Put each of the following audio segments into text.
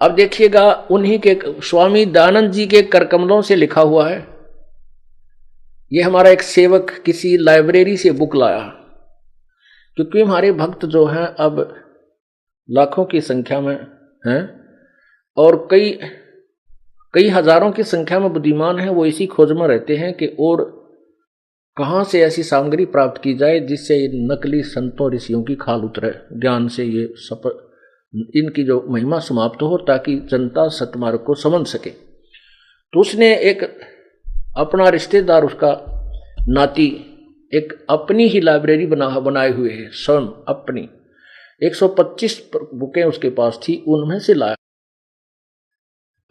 अब देखिएगा, उन्हीं के स्वामी दयानंद जी के करकमलों से लिखा हुआ है। ये हमारा एक सेवक किसी लाइब्रेरी से बुक लाया, क्योंकि हमारे भक्त जो हैं अब लाखों की संख्या में हैं और कई कई हजारों की संख्या में बुद्धिमान हैं। वो इसी खोज में रहते हैं कि और कहाँ से ऐसी सामग्री प्राप्त की जाए जिससे नकली संतों ऋषियों की खाल उतरे, ज्ञान से ये इनकी जो महिमा समाप्त हो, ताकि जनता सतमार्ग को समझ सके। तो उसने एक अपना रिश्तेदार, उसका नाती, एक अपनी ही लाइब्रेरी बनाए हुए है, स्वयं अपनी 125 बुकें उसके पास थी, उनमें से लाया।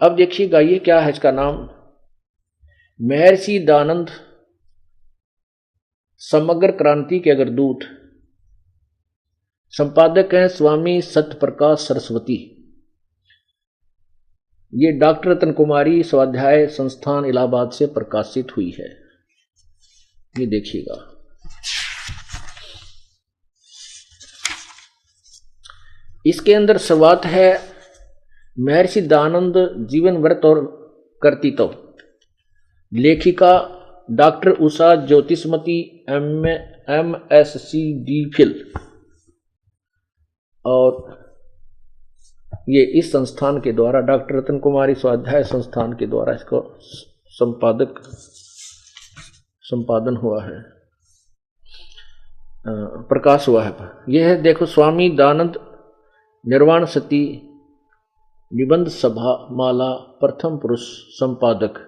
अब देखिएगा ये क्या है, इसका नाम महर्षि दयानंद समग्र क्रांति के अग्रदूत, संपादक हैं स्वामी सत्यप्रकाश सरस्वती। ये डॉक्टर रतन कुमारी स्वाध्याय संस्थान इलाहाबाद से प्रकाशित हुई है। ये देखिएगा, इसके अंदर शुरुआत है महर्षि दयानंद जीवन व्रत और कर्तृत्व। लेखिका डॉक्टर उषा ज्योतिषमती MSc DPhil, और ये इस संस्थान के द्वारा डॉक्टर रतन कुमारी स्वाध्याय संस्थान के द्वारा इसको संपादन हुआ है, प्रकाश हुआ है। यह है, देखो, स्वामी दयानंद निर्वाण सती निबंध सभा माला प्रथम पुरुष, संपादक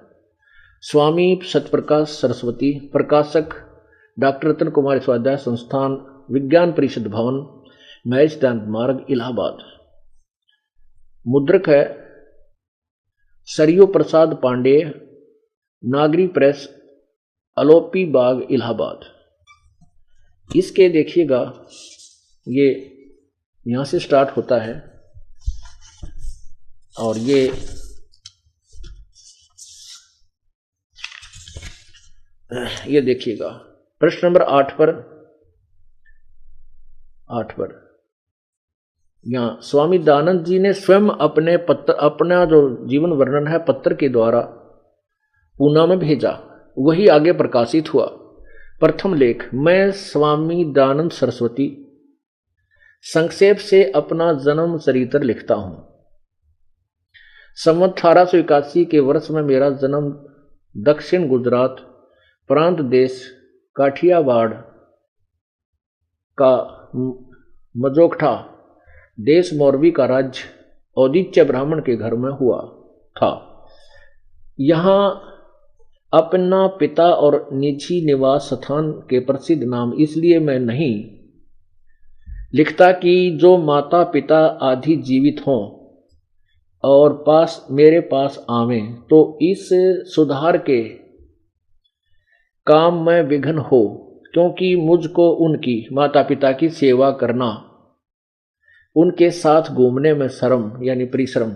स्वामी सत्यप्रकाश सरस्वती, प्रकाशक डॉक्टर रतन कुमारी स्वाध्याय संस्थान, विज्ञान परिषद भवन, महर्षि दयानंद मार्ग, इलाहाबाद। मुद्रक है सरयू प्रसाद पांडे, नागरी प्रेस, अलोपी बाग, इलाहाबाद। इसके देखिएगा, ये यहां से स्टार्ट होता है और ये देखिएगा प्रश्न नंबर 8 पर यहाँ स्वामी दयानंद जी ने स्वयं अपना जो जीवन वर्णन है पत्र के द्वारा पूना में भेजा, वही आगे प्रकाशित हुआ। प्रथम लेख, मैं स्वामी दयानंद सरस्वती संक्षेप से अपना जन्म चरित्र लिखता हूं। संवत 1881 के वर्ष में मेरा जन्म दक्षिण गुजरात प्रांत देश काठियावाड़ का मजोकठा देश मोरबी का राज्य औदिच्य ब्राह्मण के घर में हुआ था। यहाँ अपना पिता और निजी निवास स्थान के प्रसिद्ध नाम इसलिए मैं नहीं लिखता कि जो माता पिता आदि जीवित हों और मेरे पास आवें तो इस सुधार के काम में विघ्न हो, क्योंकि मुझको उनकी माता पिता की सेवा करना, उनके साथ घूमने में श्रम यानी परिश्रम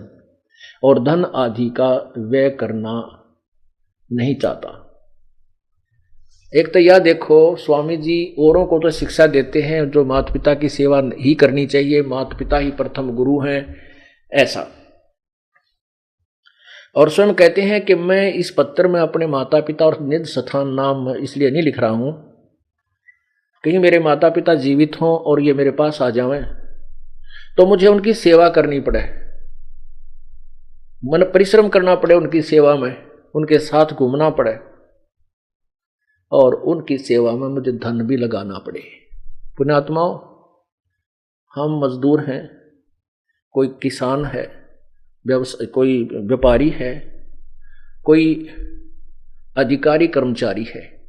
और धन आदि का व्यय करना नहीं चाहता। एक तो यह देखो, स्वामी जी औरों को तो शिक्षा देते हैं जो माता पिता की सेवा ही करनी चाहिए, माता पिता ही प्रथम गुरु हैं, ऐसा। और स्वयं कहते हैं कि मैं इस पत्र में अपने माता पिता और निज स्थान नाम इसलिए नहीं लिख रहा हूं कहीं मेरे माता पिता जीवित हों और ये मेरे पास आ जावें तो मुझे उनकी सेवा करनी पड़े, मन परिश्रम करना पड़े उनकी सेवा में, उनके साथ घूमना पड़े और उनकी सेवा में मुझे धन भी लगाना पड़े। पुण्यात्माओं, हम मजदूर हैं, कोई किसान है, कोई व्यापारी है, कोई अधिकारी कर्मचारी है,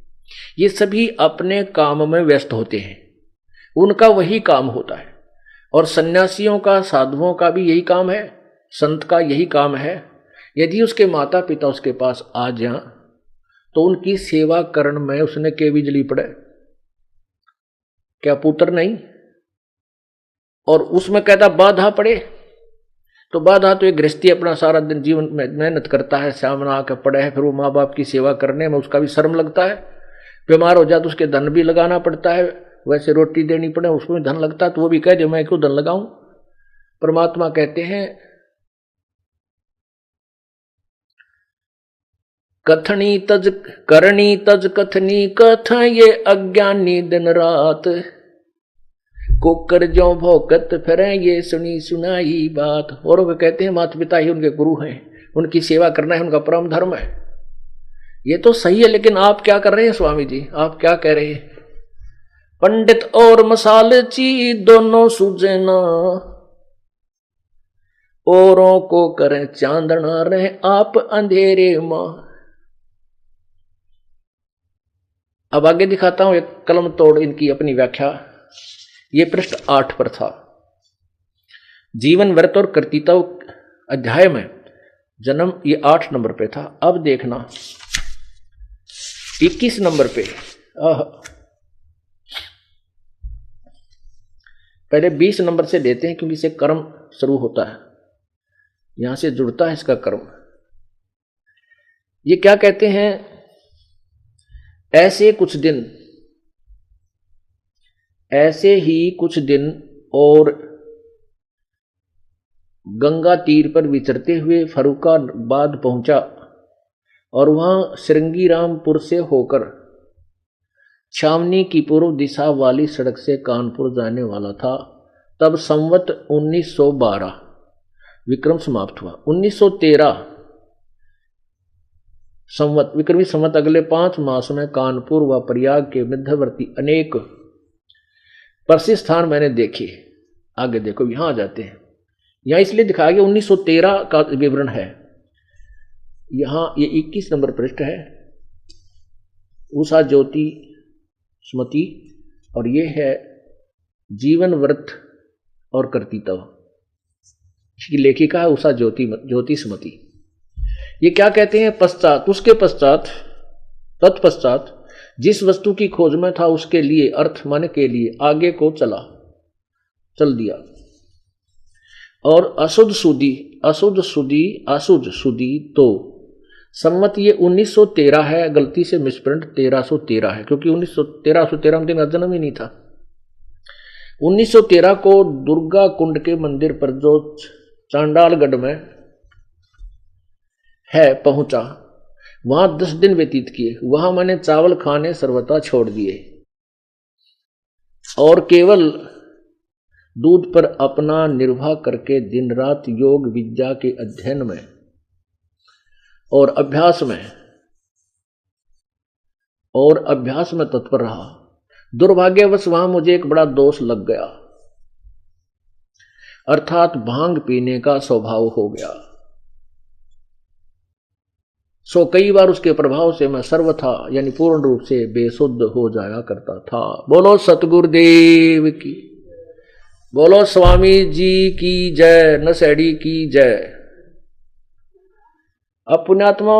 ये सभी अपने काम में व्यस्त होते हैं, उनका वही काम होता है। और सन्यासियों का, साधुओं का भी यही काम है, संत का यही काम है। यदि उसके माता पिता उसके पास आ जाएं तो उनकी सेवा करण में उसने के बिजली पड़े, क्या पुत्र नहीं? और उसमें कहता बाधा पड़े, तो बाधा तो एक गृहस्थी अपना सारा दिन जीवन में मेहनत करता है, सामने आकर पड़े है, फिर वो माँ बाप की सेवा करने में उसका भी श्रम लगता है, बीमार हो जाए तो उसके धन भी लगाना पड़ता है, वैसे रोटी देनी पड़े उसमें भी धन लगता है, तो वो भी कह दे मैं क्यों धन लगाऊं। परमात्मा कहते हैं कथनी तज करनी तज कथनी कथ ये अज्ञानी दिन रात, कोकर जो भौकत फिरे ये सुनी सुनाई बात। और वे कहते हैं माता पिता ही उनके गुरु हैं, उनकी सेवा करना है उनका परम धर्म है। ये तो सही है, लेकिन आप क्या कर रहे हैं स्वामी जी, आप क्या कह रहे हैं? पंडित और मसालची दोनों सूझे ना, औरों को करें चांदना रहे आप अंधेरे मां। अब आगे दिखाता हूं एक कलम तोड़ इनकी अपनी व्याख्या। ये पृष्ठ 8 पर था। जीवन व्रत और कर्तृत्व अध्याय में जन्म ये 8 नंबर पे था। अब देखना 21 नंबर पे, पहले 20 नंबर से देते हैं क्योंकि इसे कर्म शुरू होता है, यहां से जुड़ता है इसका कर्म। ये क्या कहते हैं? ऐसे ही कुछ दिन और गंगा तीर पर विचरते हुए फर्रुखाबाद पहुंचा और वहां श्रृंगीरामपुर से होकर छावनी की पूर्व दिशा वाली सड़क से कानपुर जाने वाला था। तब संवत 1912 विक्रम समाप्त हुआ। 1913 संवत विक्रमी संवत अगले 5 मास में कानपुर व प्रयाग के मध्यवर्ती अनेक प्रसिद्ध स्थान मैंने देखे। आगे देखो, यहां आ जाते हैं। यहां इसलिए दिखाया गया 1913 का विवरण है। यहां ये 21 नंबर पृष्ठ है, उषा ज्योति स्मृति, और ये है जीवन व्रत और कर्तृत्व। इसकी लेखिका है उषा ज्योति स्मृति। ये क्या कहते हैं? पश्चात, उसके पश्चात, तत्पश्चात जिस वस्तु की खोज में था उसके लिए, अर्थ माने के लिए आगे को चल दिया। और अशुद्ध सुधी तो सम्मत ये 1913 है, गलती से मिसप्रिंट 1313 है, क्योंकि 1313 में दिन जन्म ही नहीं था। 1913 को दुर्गा कुंड के मंदिर पर जो चांडालगढ़ में है पहुंचा, वहां 10 दिन व्यतीत किए। वहां मैंने चावल खाने सर्वथा छोड़ दिए और केवल दूध पर अपना निर्वाह करके दिन रात योग विद्या के अध्ययन में और अभ्यास में तत्पर रहा। दुर्भाग्यवश वहां मुझे एक बड़ा दोष लग गया, अर्थात भांग पीने का स्वभाव हो गया। सो कई बार उसके प्रभाव से मैं सर्वथा यानी पूर्ण रूप से बेसुद्ध हो जाया करता था। बोलो सतगुरुदेव की, बोलो स्वामी जी की जय, नशेड़ी की जय। अब पुण्यात्मा,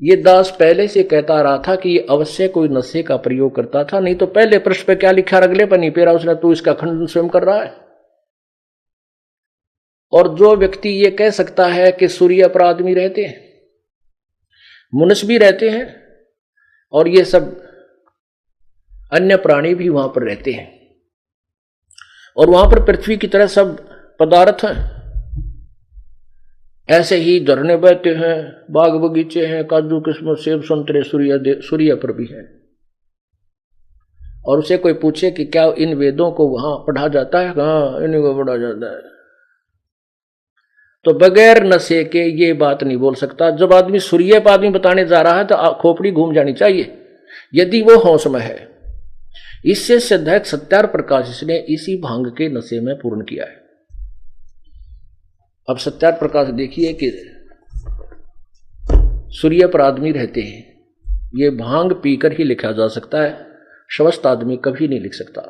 ये दास पहले से कहता रहा था कि ये अवश्य कोई नशे का प्रयोग करता था, नहीं तो पहले पृष्ठ पे क्या लिखा अगले पर नहीं पेरा उसने, तू इसका खंडन स्वयं कर रहा है। और जो व्यक्ति ये कह सकता है कि सूर्य पर आदमी रहते हैं, मनुष्य भी रहते हैं और ये सब अन्य प्राणी भी वहां पर रहते हैं, और वहां पर पृथ्वी की तरह सब पदार्थ हैं, ऐसे ही झरने बहते हैं, बाग बगीचे हैं, काजू किस्मत सेब संतरे सूर्य पर भी है। और उसे कोई पूछे कि क्या इन वेदों को वहां पढ़ा जाता है? हाँ, इन्हीं को पढ़ा जाता है। तो बगैर नशे के ये बात नहीं बोल सकता। जब आदमी सूर्य पर आदमी बताने जा रहा है तो खोपड़ी घूम जानी चाहिए, यदि वो होश में है। इससे सिद्ध है सत्यार प्रकाश इसने इसी भांग के नशे में पूर्ण किया है। अब सत्यार प्रकाश देखिए कि सूर्य पर आदमी रहते हैं, ये भांग पीकर ही लिखा जा सकता है, स्वस्थ आदमी कभी नहीं लिख सकता।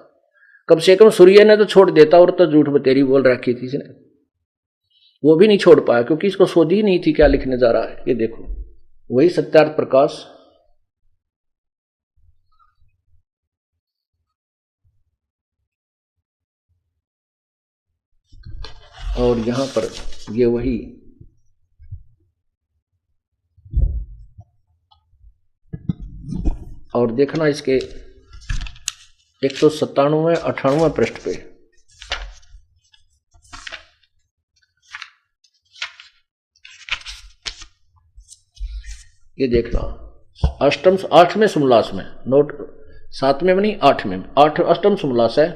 कम से कम सूर्य ने तो छोड़ देता, और तो झूठ बतेरी बोल रखी थी इसने, वो भी नहीं छोड़ पाया क्योंकि इसको सोच ही नहीं थी क्या लिखने जा रहा है। ये देखो वही सत्यार्थ प्रकाश। और यहां पर ये वही और देखना इसके 197-98 पृष्ठ पे ये देखना, अष्टम 8वें समोल्लास में, नोट 7वें में नहीं 8वें, 8 अष्टम समोल्लास है,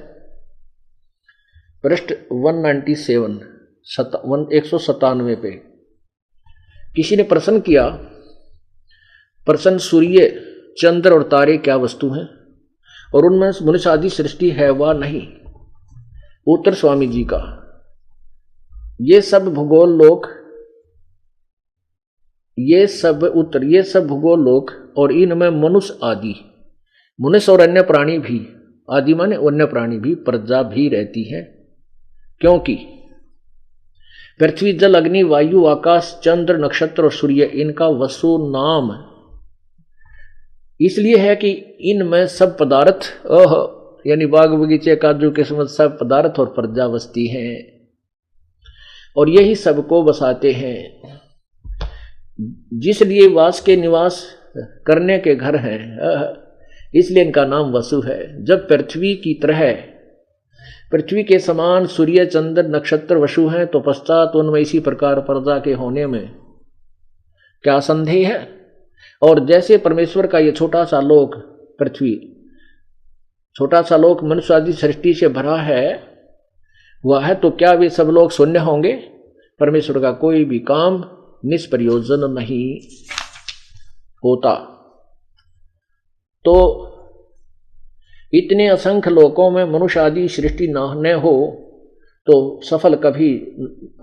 पृष्ठ 197 197 पे किसी ने प्रश्न किया, प्रश्न सूर्य चंद्र और तारे क्या वस्तु हैं और उनमें मनुष्य आदि सृष्टि है वा नहीं। उत्तर स्वामी जी का, ये सब भूगोल लोक, ये सब भूगोल लोक और इनमें मनुष्य आदि, मनुष्य और अन्य प्राणी भी, आदि माने अन्य प्राणी भी, प्रजा भी रहती है, क्योंकि पृथ्वी जल अग्नि वायु आकाश चंद्र नक्षत्र और सूर्य इनका वसु नाम इसलिए है कि इनमें सब पदार्थ यानी बाग बगीचे काजू किस्मत सब पदार्थ और प्रजा बसती हैं और यही सबको बसाते हैं, जिसलिए वास के निवास करने के घर हैं, इसलिए इनका नाम वसु है। जब पृथ्वी की तरह पृथ्वी के समान सूर्य चंद्र नक्षत्र वसु हैं तो पश्चात उनमें इसी प्रकार प्रजा के होने में क्या संदेह है। और जैसे परमेश्वर का ये छोटा सा लोक पृथ्वी, छोटा सा लोक मनुष्य आदि सृष्टि से भरा है वह है, तो क्या वे सब लोग शून्य होंगे? परमेश्वर का कोई भी काम निष्प्रयोजन नहीं होता। तो इतने असंख्य लोकों में मनुष्य आदि सृष्टि न हो तो सफल कभी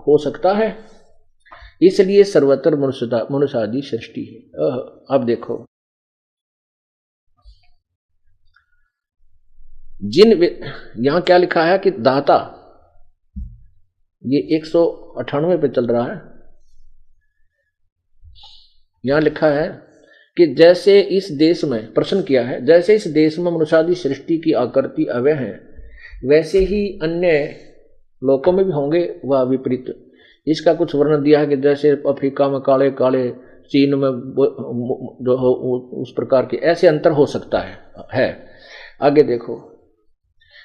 हो सकता है? इसलिए सर्वत्र मनुष्य आदि सृष्टि है। अब देखो, यहां क्या लिखा है कि दाता, ये 198 पे चल रहा है, यहां लिखा है कि जैसे इस देश में, प्रश्न किया है, जैसे इस देश में मनुष्यादि सृष्टि की आकृति अवय है वैसे ही अन्य लोकों में भी होंगे वह विपरीत। इसका कुछ वर्णन दिया है कि जैसे अफ्रीका में काले काले, चीन में जो हो उस प्रकार के ऐसे अंतर हो सकता है। आगे देखो,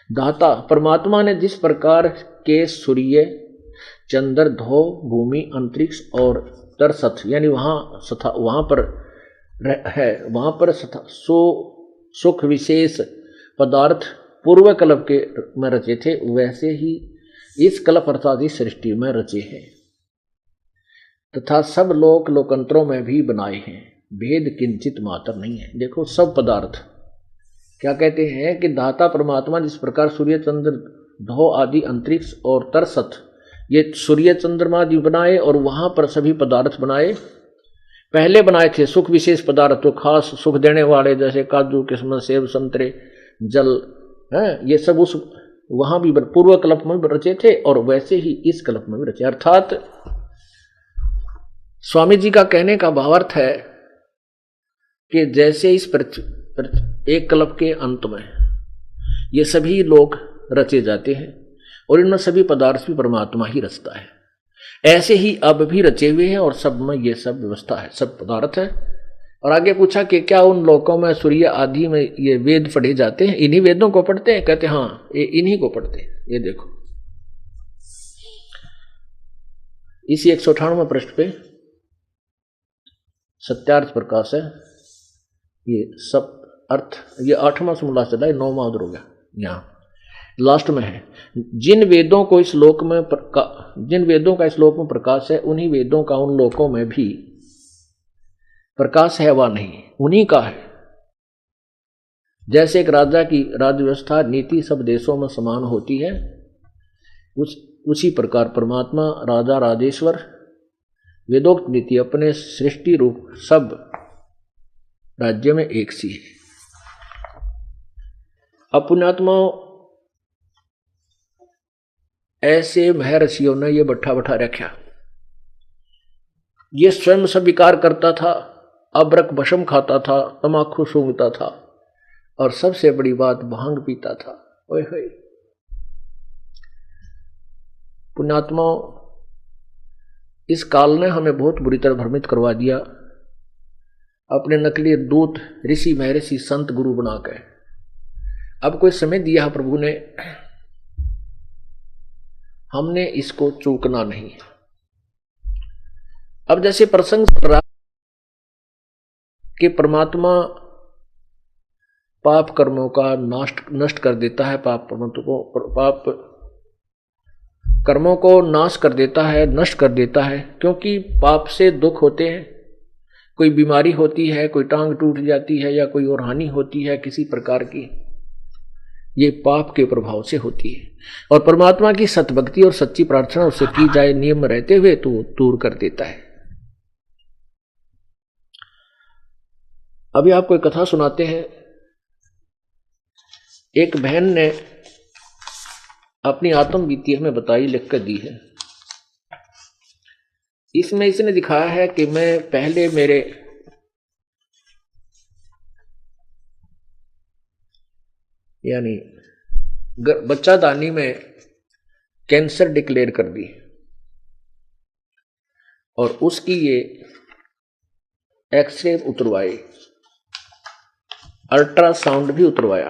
दाता परमात्मा ने जिस प्रकार के सूर्य चंद्र ध्रुव भूमि अंतरिक्ष और तरसत यानी वहां पर है, वहां पर सुख विशेष पदार्थ पूर्व कल्प के में रचे थे वैसे ही इस कल्प अर्थात इस सृष्टि में रचे हैं तथा सब लोक लोकांतरों में भी बनाए हैं, भेद किंचित मात्र नहीं है। देखो सब पदार्थ क्या कहते हैं कि दाता परमात्मा जिस प्रकार सूर्य चंद्र ध्रुव आदि अंतरिक्ष और तरसत ये सूर्य चंद्रमा आदि बनाए और वहां पर सभी पदार्थ बनाए, पहले बनाए थे सुख विशेष पदार्थ तो खास सुख देने वाले जैसे काजू किस्मत सेब संतरे जल है, ये सब उस वहां भी पूर्व कल्प में भी रचे थे और वैसे ही इस कल्प में भी रचे। अर्थात स्वामी जी का कहने का भावार्थ है कि जैसे इस एक कल्प के अंत में ये सभी लोग रचे जाते हैं और इनमें सभी पदार्थ भी परमात्मा ही रचता है, ऐसे ही अब भी रचे हुए हैं और सब में ये सब व्यवस्था है, सब पदार्थ है। और आगे पूछा कि क्या उन लोकों में सूर्य आदि में ये वेद पढ़े जाते हैं? इन्हीं वेदों को पढ़ते हैं? कहते हाँ, ये इन्हीं को पढ़ते हैं। ये देखो इसी 198 पृष्ठ पे सत्यार्थ प्रकाश है, ये सब अर्थ, ये 8वां समोल्लास चला, 9वां उधर हो गया, यहाँ लास्ट में है। जिन वेदों का इस लोक में प्रकाश है उन्हीं वेदों का उन लोकों में भी प्रकाश है वा नहीं, उन्हीं का है। जैसे एक राजा की राज्य व्यवस्था नीति सब देशों में समान होती है उसी प्रकार परमात्मा राजा राजेश्वर वेदोक्त नीति अपने सृष्टि रूप सब राज्य में एक सी है। अपुण्यात्माओं ऐसे महर्षियों ने ये बैठा रखा, ये स्वयं सब विकार करता था, अबरक भस्म खाता था, तमाकू सूंघता था और सबसे बड़ी बात भांग पीता था। ओए होए पुण्यात्माओं, इस काल ने हमें बहुत बुरी तरह भ्रमित करवा दिया अपने नकली दूत ऋषि महर्षि संत गुरु बनाकर। अब कोई समय दिया प्रभु ने, हमने इसको चूकना नहीं। अब जैसे प्रसंग कि परमात्मा पाप कर्मों का नष्ट कर देता है, पाप कर्मों को नाश कर देता है, नष्ट कर देता है। क्योंकि पाप से दुख होते हैं, कोई बीमारी होती है, कोई टांग टूट जाती है या कोई और हानि होती है किसी प्रकार की, ये पाप के प्रभाव से होती है। और परमात्मा की सतभक्ति और सच्ची प्रार्थना उससे की जाए नियम रहते हुए तो दूर कर देता है। अभी आपको एक कथा सुनाते हैं। एक बहन ने अपनी आत्मबीती हमें बताई, लिख कर दी है। इसमें इसने दिखाया है कि मैं पहले मेरे यानी बच्चादानी में कैंसर डिक्लेयर कर दी और उसकी ये एक्सरे उतरवाए, अल्ट्रासाउंड भी उतरवाया।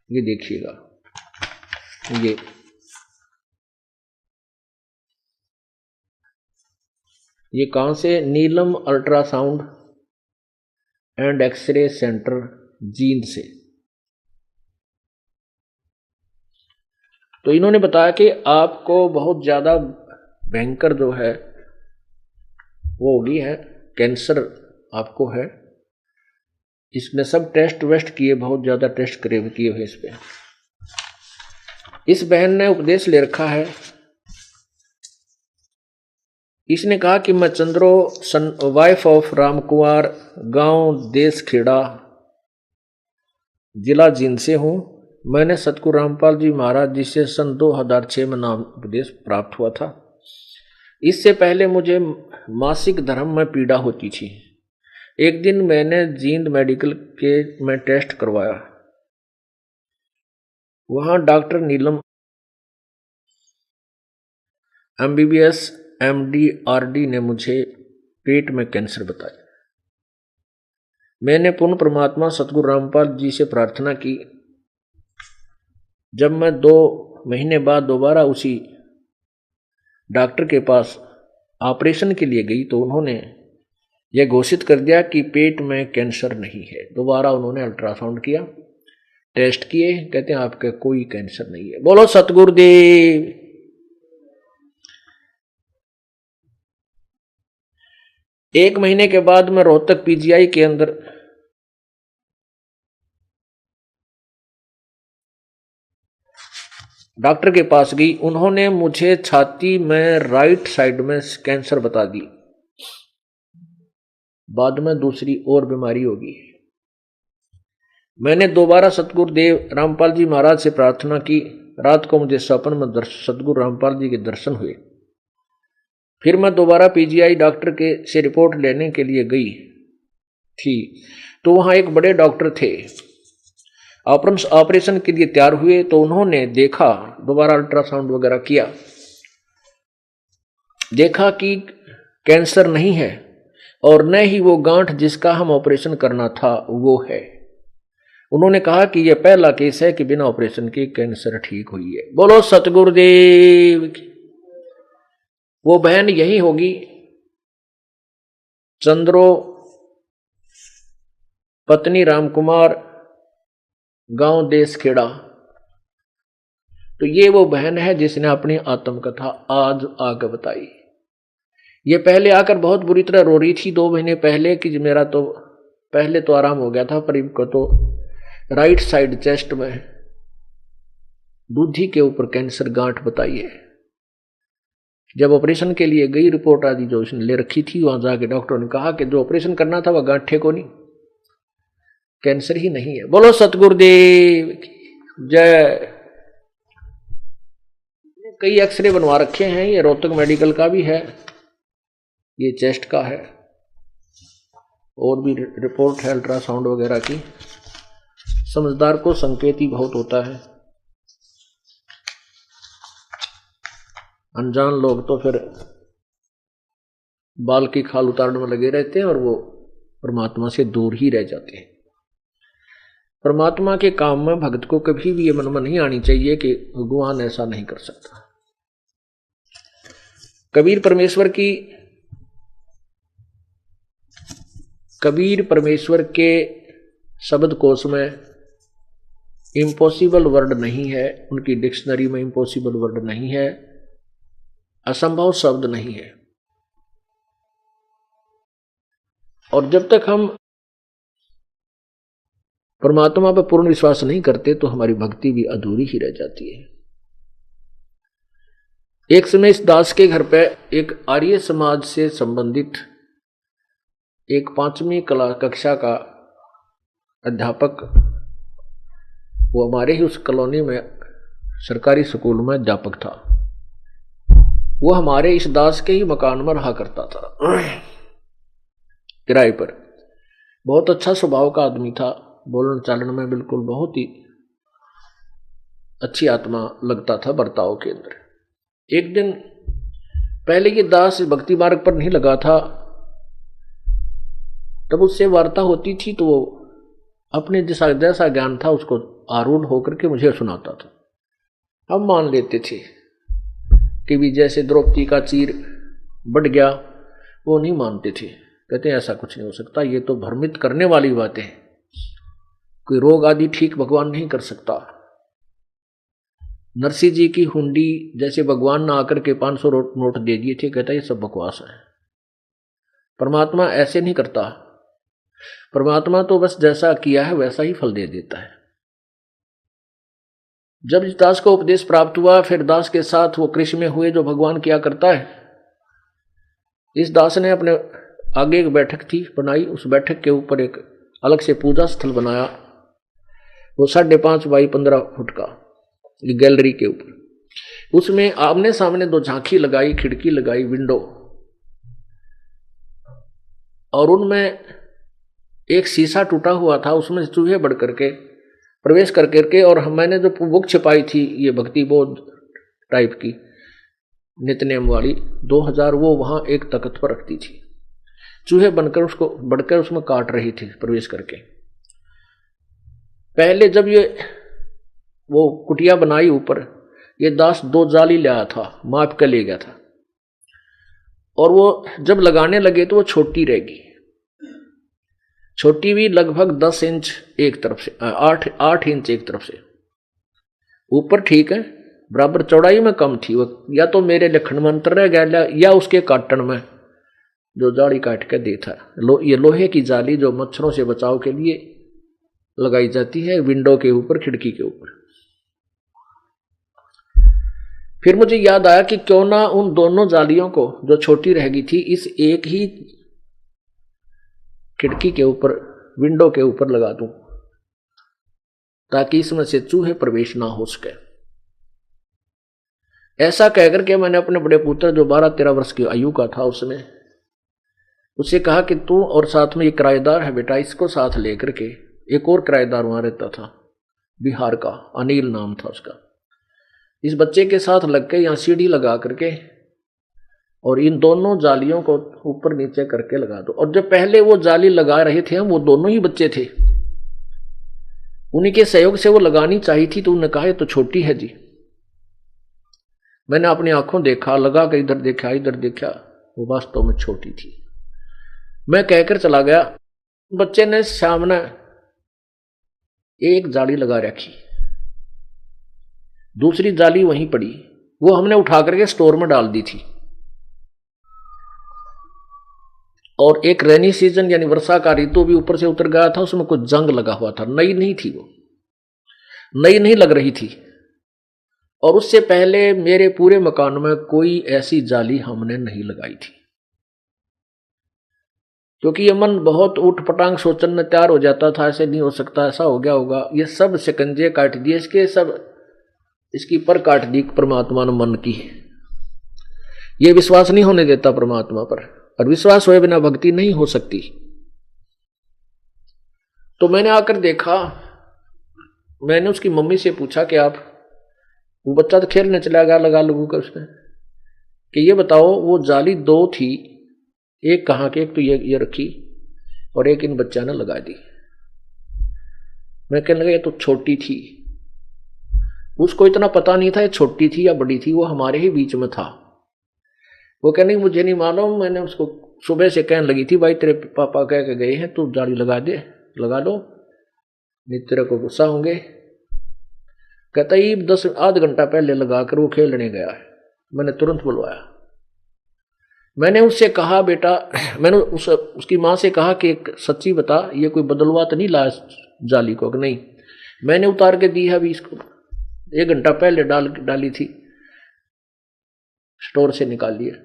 ये देखिएगा, ये कहां से? Neelam ultrasound and x-ray centre, Jind से। तो इन्होंने बताया कि आपको बहुत ज्यादा भयंकर जो है वो होगी है, कैंसर आपको है। इसमें सब टेस्ट वेस्ट किए, बहुत ज्यादा टेस्ट किए हुए इस पे। इस बहन ने उपदेश ले रखा है। इसने कहा कि मैं चंद्रो वाइफ ऑफ रामकुमार, गांव देसखेड़ा, जिला जींद से हूं। मैंने सतगुरु रामपाल जी महाराज जी से सन 2006 में नाम उपदेश प्राप्त हुआ था। इससे पहले मुझे मासिक धर्म में पीड़ा होती थी। एक दिन मैंने जींद मेडिकल के में टेस्ट करवाया। वहां डॉक्टर नीलम MBBS MD RD ने मुझे पेट में कैंसर बताया। मैंने पुण्य परमात्मा सतगुरु रामपाल जी से प्रार्थना की। जब मैं 2 महीने बाद दोबारा उसी डॉक्टर के पास ऑपरेशन के लिए गई तो उन्होंने यह घोषित कर दिया कि पेट में कैंसर नहीं है। दोबारा उन्होंने अल्ट्रासाउंड किया, टेस्ट किए, कहते हैं आपके कोई कैंसर नहीं है। बोलो सतगुरुदेव। एक महीने के बाद मैं रोहतक PGI के अंदर डॉक्टर के पास गई। उन्होंने मुझे छाती में राइट साइड में कैंसर बता दी। बाद में दूसरी और बीमारी होगी। मैंने दोबारा सतगुरुदेव रामपाल जी महाराज से प्रार्थना की। रात को मुझे सपन में सतगुरु रामपाल जी के दर्शन हुए। फिर मैं दोबारा PGI डॉक्टर के से रिपोर्ट लेने के लिए गई थी तो वहां एक बड़े डॉक्टर थे। ऑपरेशन के लिए तैयार हुए तो उन्होंने देखा, दोबारा अल्ट्रासाउंड वगैरह किया, देखा कि कैंसर नहीं है और न ही वो गांठ जिसका हम ऑपरेशन करना था वो है। उन्होंने कहा कि यह पहला केस है कि बिना ऑपरेशन के कैंसर ठीक हुई है। बोलो सतगुरुदेव की। वो बहन यही होगी, चंद्रो पत्नी रामकुमार, गांव देसखेड़ा। तो ये वो बहन है जिसने अपनी आत्मकथा आज आगे बताई। ये पहले आकर बहुत बुरी तरह रो रही थी 2 महीने पहले कि मेरा तो पहले तो आराम हो गया था, पर इनको तो राइट साइड चेस्ट में दूधी के ऊपर कैंसर गांठ बताई है। जब ऑपरेशन के लिए गई, रिपोर्ट आदि जो उसने ले रखी थी, वहां जाके डॉक्टर ने कहा कि जो ऑपरेशन करना था वह गांठे को नहीं, कैंसर ही नहीं है। बोलो सतगुरुदेव जय। कई एक्सरे बनवा रखे हैं, ये रोहतक मेडिकल का भी है, ये चेस्ट का है, और भी रिपोर्ट है अल्ट्रासाउंड वगैरह की। समझदार को संकेत ही बहुत होता है, अनजान लोग तो फिर बाल की खाल उतारने में लगे रहते हैं और वो परमात्मा से दूर ही रह जाते हैं। परमात्मा के काम में भक्त को कभी भी ये मन में नहीं आनी चाहिए कि भगवान ऐसा नहीं कर सकता। कबीर परमेश्वर की कबीर परमेश्वर के शब्द कोश में इम्पॉसिबल वर्ड नहीं है, उनकी डिक्शनरी में इम्पॉसिबल वर्ड नहीं है, असंभव शब्द नहीं है। और जब तक हम परमात्मा पर पूर्ण विश्वास नहीं करते तो हमारी भक्ति भी अधूरी ही रह जाती है। एक समय इस दास के घर पे एक आर्य समाज से संबंधित एक 5वीं कक्षा का अध्यापक, वो हमारे ही उस कॉलोनी में सरकारी स्कूल में अध्यापक था, वो हमारे इस दास के ही मकान में रहा करता था किराए पर। बहुत अच्छा स्वभाव का आदमी था, बोलन चालन में बिल्कुल बहुत ही अच्छी आत्मा लगता था बर्ताव के अंदर। एक दिन पहले ये दास भक्ति मार्ग पर नहीं लगा था, तब उससे वार्ता होती थी तो वो अपने जैसा ज्ञान था उसको आरूढ़ होकर के मुझे सुनाता था। हम मान लेते थे कि भी जैसे द्रौपदी का चीर बढ़ गया, वो नहीं मानते थे, कहते हैं ऐसा कुछ नहीं हो सकता, ये तो भ्रमित करने वाली बातें हैं, कोई रोग आदि ठीक भगवान नहीं कर सकता। नरसिंह जी की हुंडी जैसे भगवान ना आकर के 500 नोट दे दिए थे, कहता ये सब बकवास है, परमात्मा ऐसे नहीं करता, परमात्मा तो बस जैसा किया है वैसा ही फल दे देता है। जब इस दास को उपदेश प्राप्त हुआ, फिर दास के साथ वो कृष्ण में हुए जो भगवान किया करता है। इस दास ने अपने आगे एक बैठक थी बनाई, उस बैठक के ऊपर एक अलग से पूजा स्थल बनाया, वो 5.5 बाई 15 फुट का गैलरी के ऊपर। उसमें आमने सामने 2 झांकी लगाई, खिड़की लगाई, विंडो, और उनमें एक शीशा टूटा हुआ था, उसमें चूहे बढ़ करके प्रवेश कर करके, और मैंने जो बुक छिपाई थी ये भक्ति बोध टाइप की नित्यनेम वाली 2000, वो वहां एक तख्त पर रखती थी। चूहे बनकर उसको बढ़कर उसमें काट रही थी प्रवेश करके। पहले जब ये वो कुटिया बनाई ऊपर, ये दास 2 जाली लाया था, माप के ले गया था, और वो जब लगाने लगे तो वो छोटी रहेगी, छोटी भी लगभग 10 इंच एक तरफ से, 8 इंच एक तरफ से, ऊपर ठीक है, बराबर चौड़ाई में कम थी। वो या तो मेरे लखन में अंतर रह गया या उसके काटन में जो जाली काट के दे था। ये लोहे की जाली जो मच्छरों से बचाव के लिए लगाई जाती है विंडो के ऊपर, खिड़की के ऊपर। फिर मुझे याद आया कि क्यों ना उन दोनों जालियों को जो छोटी रह गई थी इस एक ही खिड़की के ऊपर, विंडो के ऊपर लगा दूं, ताकि इसमें से चूहे प्रवेश ना हो सके। ऐसा कहकर के मैंने अपने बड़े पुत्र जो 12-13 वर्ष की आयु का था उससे कहा कि तू और साथ में ये किराएदार है बेटा, इसको साथ लेकर के, एक और किराएदार वहां रहता था बिहार का, अनिल नाम था उसका, इस बच्चे के साथ लग के यहाँ सीढ़ी लगा करके और इन दोनों जालियों को ऊपर नीचे करके लगा दो। और जब पहले वो जाली लगा रहे थे वो दोनों ही बच्चे थे, उन्हीं के सहयोग से वो लगानी चाहिए थी, तो उन्होंने कहा ये तो छोटी है जी। मैंने अपनी आंखों देखा, लगा कर इधर देखा इधर देखा, वो वास्तव में छोटी थी। मैं कहकर चला गया, बच्चे ने सामने एक जाली लगा रखी, दूसरी जाली वहीं पड़ी, वो हमने उठा करके स्टोर में डाल दी थी। और एक रेनी सीजन यानी वर्षा का ऋतु भी ऊपर से उतर गया था, उसमें कुछ जंग लगा हुआ था, नई नहीं थी, वो नई नहीं लग रही थी। और उससे पहले मेरे पूरे मकान में कोई ऐसी जाली हमने नहीं लगाई थी, क्योंकि ये मन बहुत उठ पटांग सोचने में तैयार हो जाता था, ऐसे नहीं हो सकता, ऐसा हो गया होगा, ये सब शिकंजे काट दिए इसके, सब इसकी पर काट दी परमात्मा ने मन की। ये विश्वास नहीं होने देता परमात्मा पर, और विश्वास हुए बिना भक्ति नहीं हो सकती। तो मैंने आकर देखा, मैंने उसकी मम्मी से पूछा कि आप, वो बच्चा तो खेलने चला गया लगा लगू कर उसने, कि ये बताओ वो जाली 2 थी, एक कहाँ के, एक तो ये रखी और एक इन बच्चा ने लगा दी। मैं कहने लगा ये तो छोटी थी। उसको इतना पता नहीं था ये छोटी थी या बड़ी थी, वो हमारे ही बीच में था। वो कहने मुझे नहीं मालूम, मैंने उसको सुबह से कहने लगी थी, भाई तेरे पापा कह के गए हैं तू जाली लगा दे, लगा लो नहीं तेरे को गुस्सा होंगे। कहता ही 10 आध घंटा पहले लगाकर वो खेलने गया है। मैंने तुरंत बुलवाया। मैंने उससे कहा, बेटा, मैंने उसकी माँ से कहा कि एक सच्ची बता, ये कोई बदलवा तो नहीं लाया जाली को? नहीं, मैंने उतार के दी है अभी इसको, 1 घंटा पहले डाली थी, स्टोर से निकाल लिया।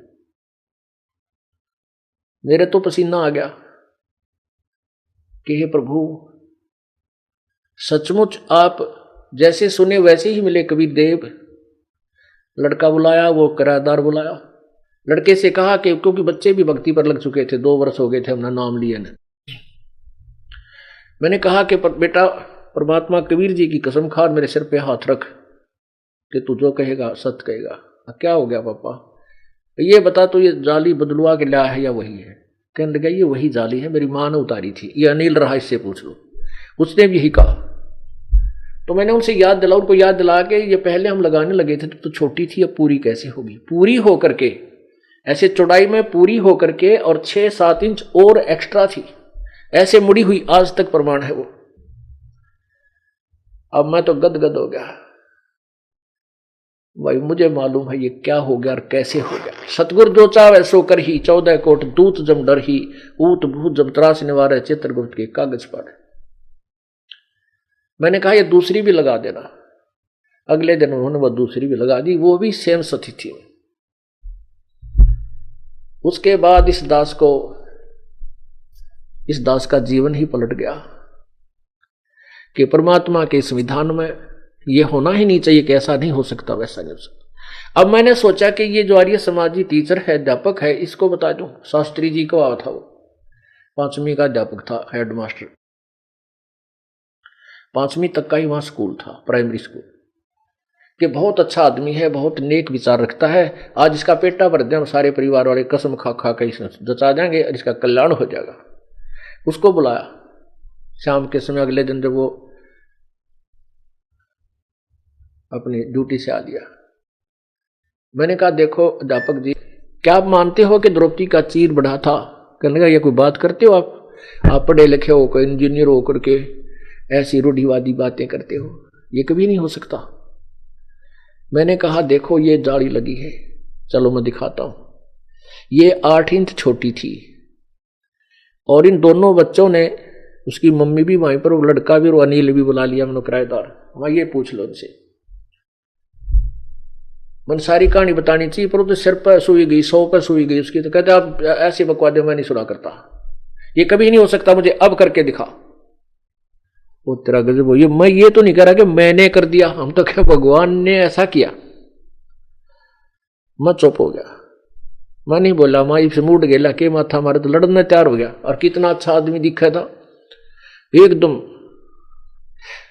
मेरे तो पसीना आ गया कि हे प्रभु, सचमुच आप जैसे सुने वैसे ही मिले कबीर देव। लड़का बुलाया, वो किराएदार बुलाया। लड़के से कहा कि क्योंकि बच्चे भी भक्ति पर लग चुके थे, 2 वर्ष हो गए थे हमने नाम लिए ना। मैंने कहा कि बेटा, परमात्मा कबीर जी की कसम खा, मेरे सिर पे हाथ रख कि तू जो कहेगा सत्य कहेगा। क्या हो गया पापा? ये बता, तो ये जाली बदलवा के लाया है या वही है? कहने लगा ये वही जाली है, मेरी माँ ने उतारी थी, ये अनिल रहा, इससे पूछ लो। उसने भी यही कहा। तो मैंने उनसे याद दिला, उनको याद दिला के ये पहले हम लगाने लगे थे तो छोटी थी, अब पूरी कैसे होगी? पूरी होकर के ऐसे चौड़ाई में पूरी होकर के और 6-7 इंच और एक्स्ट्रा थी, ऐसे मुड़ी हुई, आज तक प्रमाण है वो। अब मैं तो गदगद हो गया भाई, मुझे मालूम है ये क्या हो गया और कैसे हो गया। सतगुरु जो चावे सो कर ही, 14 कोट दूत जम डर ही, ऊत भूत जम त्रास निवारे, चित्रगुप्त के कागज पर। मैंने कहा ये दूसरी भी लगा देना। अगले दिन उन्होंने वो दूसरी भी लगा दी, वो भी सेम सती थी। उसके बाद इस दास का जीवन ही पलट गया कि परमात्मा के संविधान में ये होना ही नहीं चाहिए कि ऐसा नहीं हो सकता, वैसा नहीं हो सकता। अब मैंने सोचा कि ये जो आर्य समाजी टीचर है, अध्यापक है, इसको बता दूं। शास्त्री जी को आया था, वो 5वीं का अध्यापक था, हेडमास्टर। 5वीं तक का ही वहां स्कूल था, प्राइमरी स्कूल। कि बहुत अच्छा आदमी है, बहुत नेक विचार रखता है, आज इसका पेटा भर दें, सारे परिवार वाले कसम खा खा के जचा देंगे और इसका कल्याण हो जाएगा। उसको बुलाया शाम के समय, अगले दिन जब वो अपनी ड्यूटी से आ लिया। मैंने कहा देखो अध्यापक जी, क्या आप मानते हो कि द्रौपदी का चीर बढ़ा था? कहने लगा ये कोई बात करते हो आप पढ़े लिखे हो, कोई इंजीनियर हो करके ऐसी रूढ़िवादी बातें करते हो, ये कभी नहीं हो सकता। मैंने कहा देखो ये जाली लगी है, चलो मैं दिखाता हूं। ये 8 इंच छोटी थी और इन दोनों बच्चों ने, उसकी मम्मी भी वहीं पर, वो लड़का भी, वो अनिल भी बुला लिया मैंने किराएदार। वहां ये पूछ लो उनसे, मैंने सारी कहानी बतानी चाहिए पर वो तो सिर पर सुई गई, 100 पर सुई गई उसकी। तो कहते आप ऐसे बकवादे मैं नहीं सुना करता, ये कभी नहीं हो सकता, मुझे अब करके दिखा। वो तेरा गजब हो, ये मैं ये तो नहीं कह रहा कि मैंने कर दिया, हम तो क्या भगवान ने ऐसा किया। मैं चुप हो गया, मैं नहीं बोला। माँ से मूड गेला के माथा मारे तो लड़ने तैयार हो गया। और कितना अच्छा आदमी दिखा था, एकदम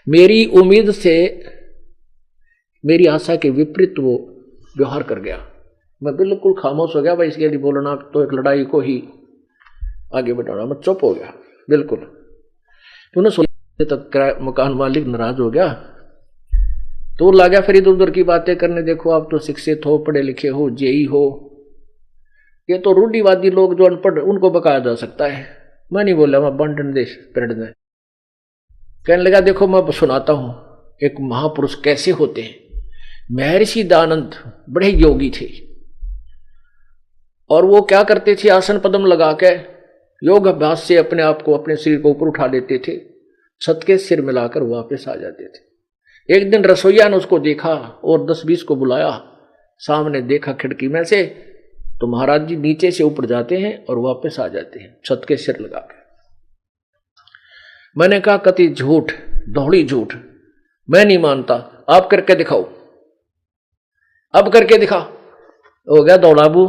मेरी उम्मीद से, मेरी आशा के विपरीत वो व्यवहार कर गया। मैं बिल्कुल खामोश हो गया, भाई इसके लिए बोलना तो एक लड़ाई को ही आगे बढ़ाना। मैं चुप हो गया बिल्कुल। तूने सोचा तक मकान मालिक नाराज हो गया, तो ला गया फिर इधर उधर की बातें करने। देखो आप तो शिक्षित हो, पढ़े लिखे हो, जेई हो, ये तो रूढ़िवादी लोग जो अनपढ़, उनको बकाया जा सकता है। मैं नहीं बोला, मैं बंटन देश पीरियड में कहने लगा देखो मैं सुनाता हूं एक महापुरुष कैसे होते हैं। महर्षि दयानंद बड़े योगी थे और वो क्या करते थे, आसन पद्म लगा के योग अभ्यास से अपने आप को, अपने शरीर को ऊपर उठा लेते थे, छत के सिर मिलाकर वापस आ जाते थे। एक दिन रसोईया ने उसको देखा और 10-20 को बुलाया, सामने देखा खिड़की में से, तो महाराज जी नीचे से ऊपर जाते हैं और वापस आ जाते हैं छत के सिर लगा के। मैंने कहा कति झूठ, दौड़ी झूठ, मैं नहीं मानता, आप करके दिखाओ, अब करके दिखा। हो गया दौड़ाबू।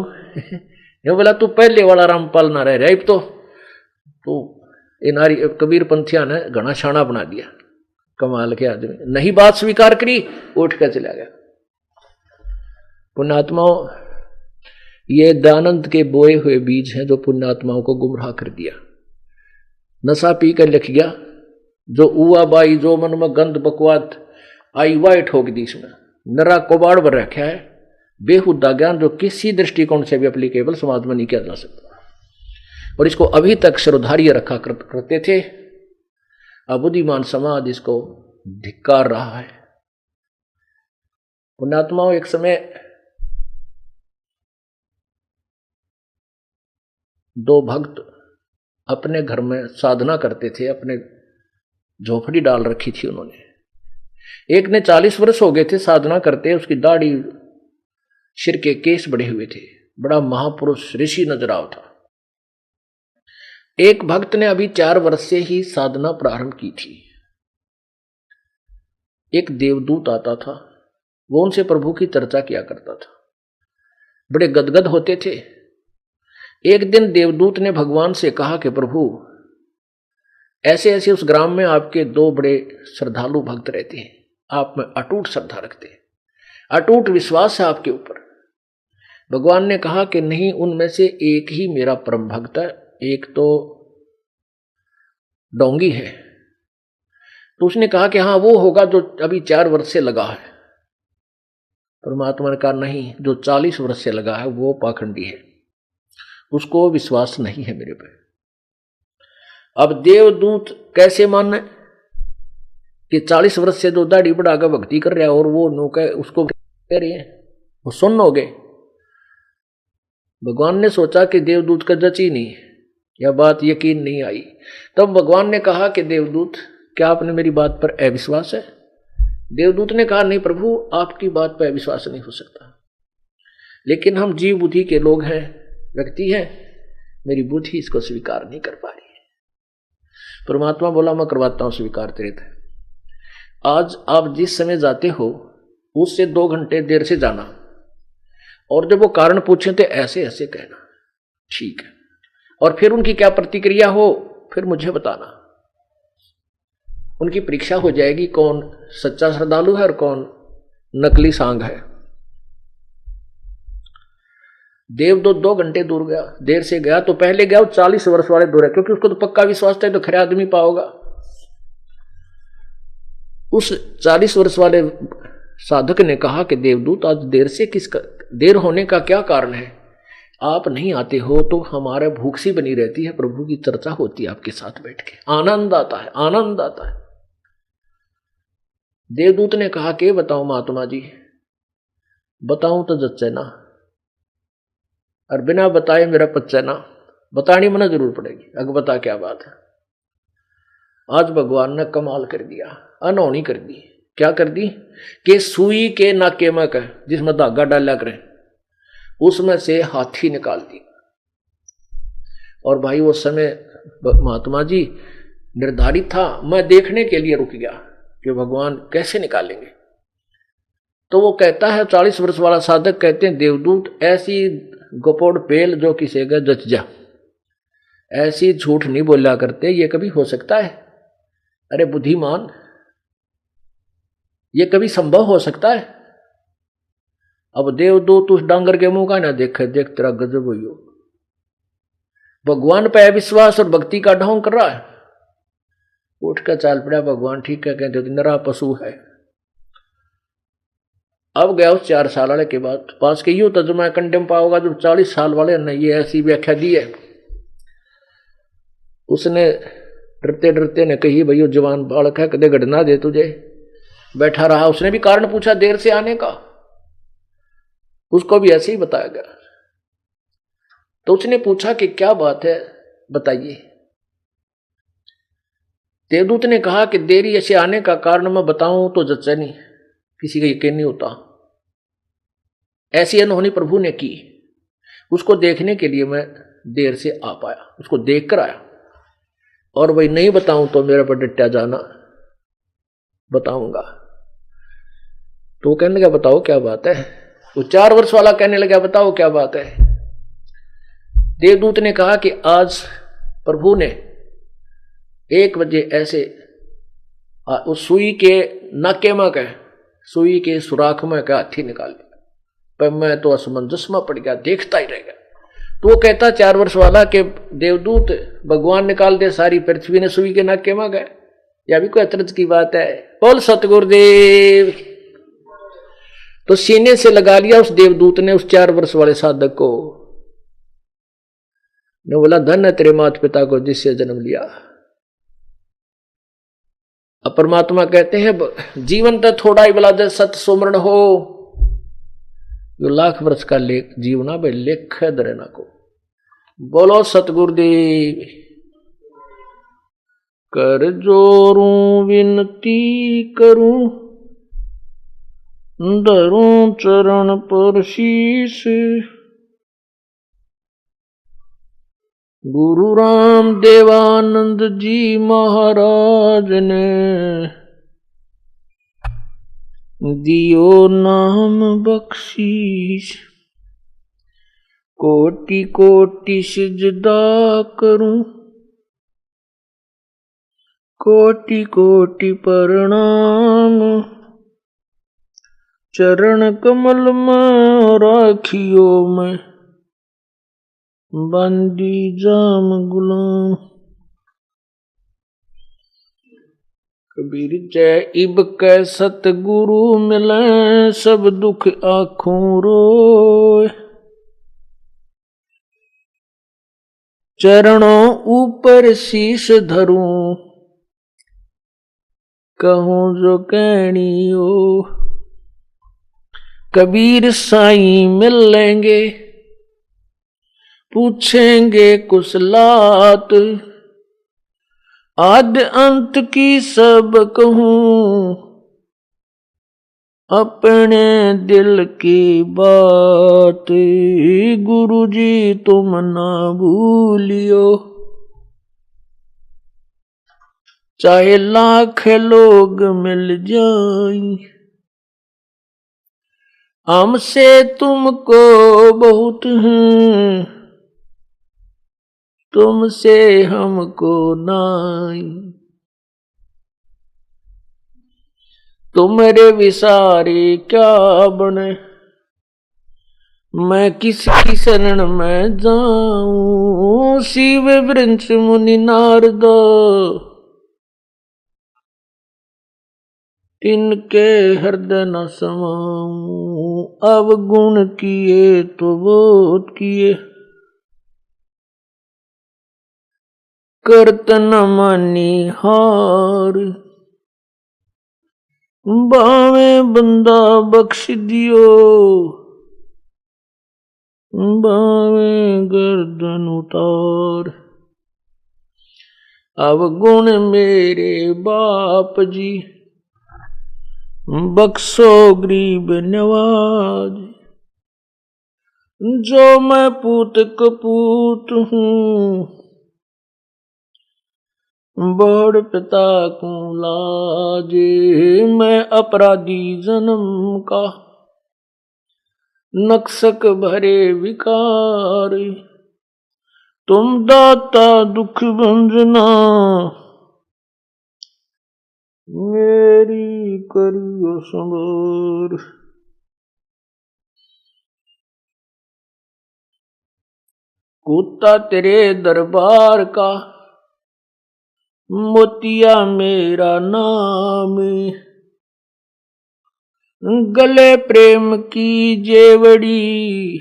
ये बोला तू पहले वाला रामपाल ना रह रहा, अब तो नारी कबीर पंथिया ने घना शाना बना दिया। कमाल के आदमी, नहीं बात स्वीकार करी, उठ कर चला गया। पुण्यात्माओं, ये दयानंद के बोए हुए बीज हैं जो पुण्यात्माओं को गुमराह कर दिया। नशा पी कर लिख गया, जो उआ बाई जो मन में गंद बकवाद आई वाई ठोक दी इसमें, नरा कोबाड़ भर रखा है, बेहुदा ज्ञान जो किसी दृष्टिकोण से भी एप्लीकेबल समाज में नहीं किया जा सकता। और इसको अभी तक शिरोधार्य रखा करते थे। अब बुद्धिमान समाज इसको धिक्कार रहा है। पुण्यात्माओं, एक समय दो भक्त अपने घर में साधना करते थे, अपने झोपड़ी डाल रखी थी उन्होंने। एक ने 40 वर्ष हो गए थे साधना करते, उसकी दाढ़ी, सिर के केस बढ़े हुए थे, बड़ा महापुरुष ऋषि नजर आता था। एक भक्त ने अभी 4 वर्ष से ही साधना प्रारंभ की थी। एक देवदूत आता था, वो उनसे प्रभु की चर्चा किया करता था, बड़े गदगद होते थे। एक दिन देवदूत ने भगवान से कहा कि प्रभु, ऐसे ऐसे उस ग्राम में आपके 2 बड़े श्रद्धालु भक्त रहते हैं, आप में अटूट श्रद्धा रखते हैं, अटूट विश्वास है आपके ऊपर। भगवान ने कहा कि नहीं, उनमें से एक ही मेरा परम भक्त है, एक तो डोंगी है। तो उसने कहा कि हाँ, वो होगा जो अभी 4 वर्ष से लगा है। परमात्मा ने कहा नहीं, जो 40 वर्ष से लगा है वो पाखंडी है, उसको विश्वास नहीं है मेरे पे। अब देवदूत कैसे माने कि 40 वर्ष से जो दाढ़ी बढ़ाकर भक्ति कर रहा है और वो नौका उसको कह रही है, वो सुन्न हो गए। भगवान ने सोचा कि देवदूत का जची नहीं, यह बात यकीन नहीं आई। तब भगवान ने कहा कि देवदूत, क्या आपने मेरी बात पर अविश्वास है? देवदूत ने कहा नहीं प्रभु, आपकी बात पर अविश्वास नहीं हो सकता, लेकिन हम जीव बुद्धि के लोग हैं, व्यक्ति हैं, मेरी बुद्धि इसको स्वीकार नहीं कर पा रही है। परमात्मा बोला मैं करवाता हूं स्वीकार तेरे थे। आज आप जिस समय जाते हो उससे 2 घंटे देर से जाना, और जब वो कारण पूछे तो ऐसे ऐसे कहना, ठीक है, और फिर उनकी क्या प्रतिक्रिया हो फिर मुझे बताना। उनकी परीक्षा हो जाएगी कौन सच्चा श्रद्धालु है और कौन नकली सांग है। देवदूत 2 घंटे दूर गया, देर से गया तो पहले गया वो 40 वर्ष वाले दूर है, क्योंकि उसको तो पक्का विश्वास था तो खरे आदमी पाओगा। उस 40 वर्ष वाले साधक ने कहा कि देवदूत, आज देर होने का क्या कारण है? आप नहीं आते हो तो हमारे भूख सी बनी रहती है, प्रभु की चर्चा होती है आपके साथ बैठ के, आनंद आता है, आनंद आता है। देवदूत ने कहा कि बताओ महात्मा जी, बताऊं तो जच्चे ना, और बिना बताए मेरा पच्चे ना, बतानी मना जरूर पड़ेगी। अग बता क्या बात है? आज भगवान ने कमाल कर दिया, अनहोनी कर दी। क्या कर दी कि सुई के नाके में का जिसमें धागा डाला करें उसमें से हाथी निकाल दी। और भाई वो समय महात्मा जी निर्धारित था, मैं देखने के लिए रुक गया कि भगवान कैसे निकालेंगे। तो वो कहता है 40 वर्ष वाला साधक, कहते हैं देवदूत, ऐसी गोपोड़ पेल जो किसी का जच जा, ऐसी झूठ नहीं बोला करते, ये कभी हो सकता है? अरे बुद्धिमान, ये कभी संभव हो सकता है? अब देवदूत उस डांगर के मुंह का ना देखे, देख तेरा गजब हुई हो, भगवान पे अविश्वास और भक्ति का ढोंग कर रहा है। उठ कर चाल पड़ा, भगवान ठीक है, कहते तो नरा पशु है। अब गया उस 4 साल वाले के बाद पास के, यूं तो मैं कंडेम पाओगा जब 40 साल वाले ने ये ऐसी व्याख्या दी है। उसने डरते डरते ने कही, भाई जवान बालक है, कदे घटना दे तुझे। बैठा रहा, उसने भी कारण पूछा देर से आने का, उसको भी ऐसे ही बताया गया। तो उसने पूछा कि क्या बात है बताइए। देवदूत ने कहा कि देरी ऐसे आने का कारण मैं बताऊं तो जच्चा नहीं, किसी का यकीन नहीं होता। ऐसी अनहोनी प्रभु ने की, उसको देखने के लिए मैं देर से आ पाया, उसको देख कर आया। और वही नहीं बताऊं तो मेरे पर डटा जाना, बताऊंगा। तो वो कहने लगा बताओ क्या बात है। वो 4 वर्ष वाला कहने लगा बताओ क्या बात है। देवदूत ने कहा कि आज प्रभु ने 1 बजे ऐसे उस सुई के नाके में का, सुई के सुराख में का हाथी निकाल दिया। पर मैं तो असमंजस में पड़ गया, देखता ही रह गया। तो वो कहता 4 वर्ष वाला के देवदूत, भगवान निकाल दे सारी पृथ्वी ने सुई के नाके में गए, या भी कोई अचरज की बात है। बोल सतगुरुदेव। तो सीने से लगा लिया उस देवदूत ने उस 4 वर्ष वाले साधक को। ने बोला धन है तेरे माता पिता को जिससे जन्म लिया। अब परमात्मा कहते हैं जीवन तो थोड़ा ही बोला जब सत सुमरण हो, जो लाख वर्ष का लेख जीवना भाई लेख है दरेना को। बोलो सतगुरुदेव। कर जोरूं विनती करूं, धरूं चरण पर शीश, गुरु राम देवानंद जी महाराज ने दियो नाम बख्शीश। कोटि कोटि सिजदा करूं, कोटि कोटि प्रणाम, चरण कमल में राखियो मैं बंदी जाम गुलाम। कबीर जय इब कै सतगुरु मिले, सब दुख आँखों रोए। चरणों ऊपर शीश धरूं, कहूं जो कहनी हो। कबीर साईं मिल लेंगे, पूछेंगे कुशलात, आद्य अंत की सब कहूं, अपने दिल की बात। गुरु जी तुम ना भूलियो, चाहे लाख लोग मिल जाएं, हमसे तुमको बहुत हैं, तुमसे हमको नाई। तुम्हारे विसारे क्या बने, मैं किसकी शरण में जाऊं। शिव वृंश मुनि नारद, इनके हृदय न समाऊं। अब गुण किए तो बहुत किए, करत न मानी हार। बावे बंदा बख्श दियो, बावे गर्दन उतार। अब गुण मेरे बाप जी, बख्शो गरीब नवाज। जो मैं पूत कपूत हूँ, बड़ पिता को लाज। मैं अपराधी जन्म का, नक्सक भरे विकार। तुम दाता दुख भंजना, मेरी करियो संभार। कुत्ता तेरे दरबार का, मोतिया मेरा नाम। गले प्रेम की जेवड़ी,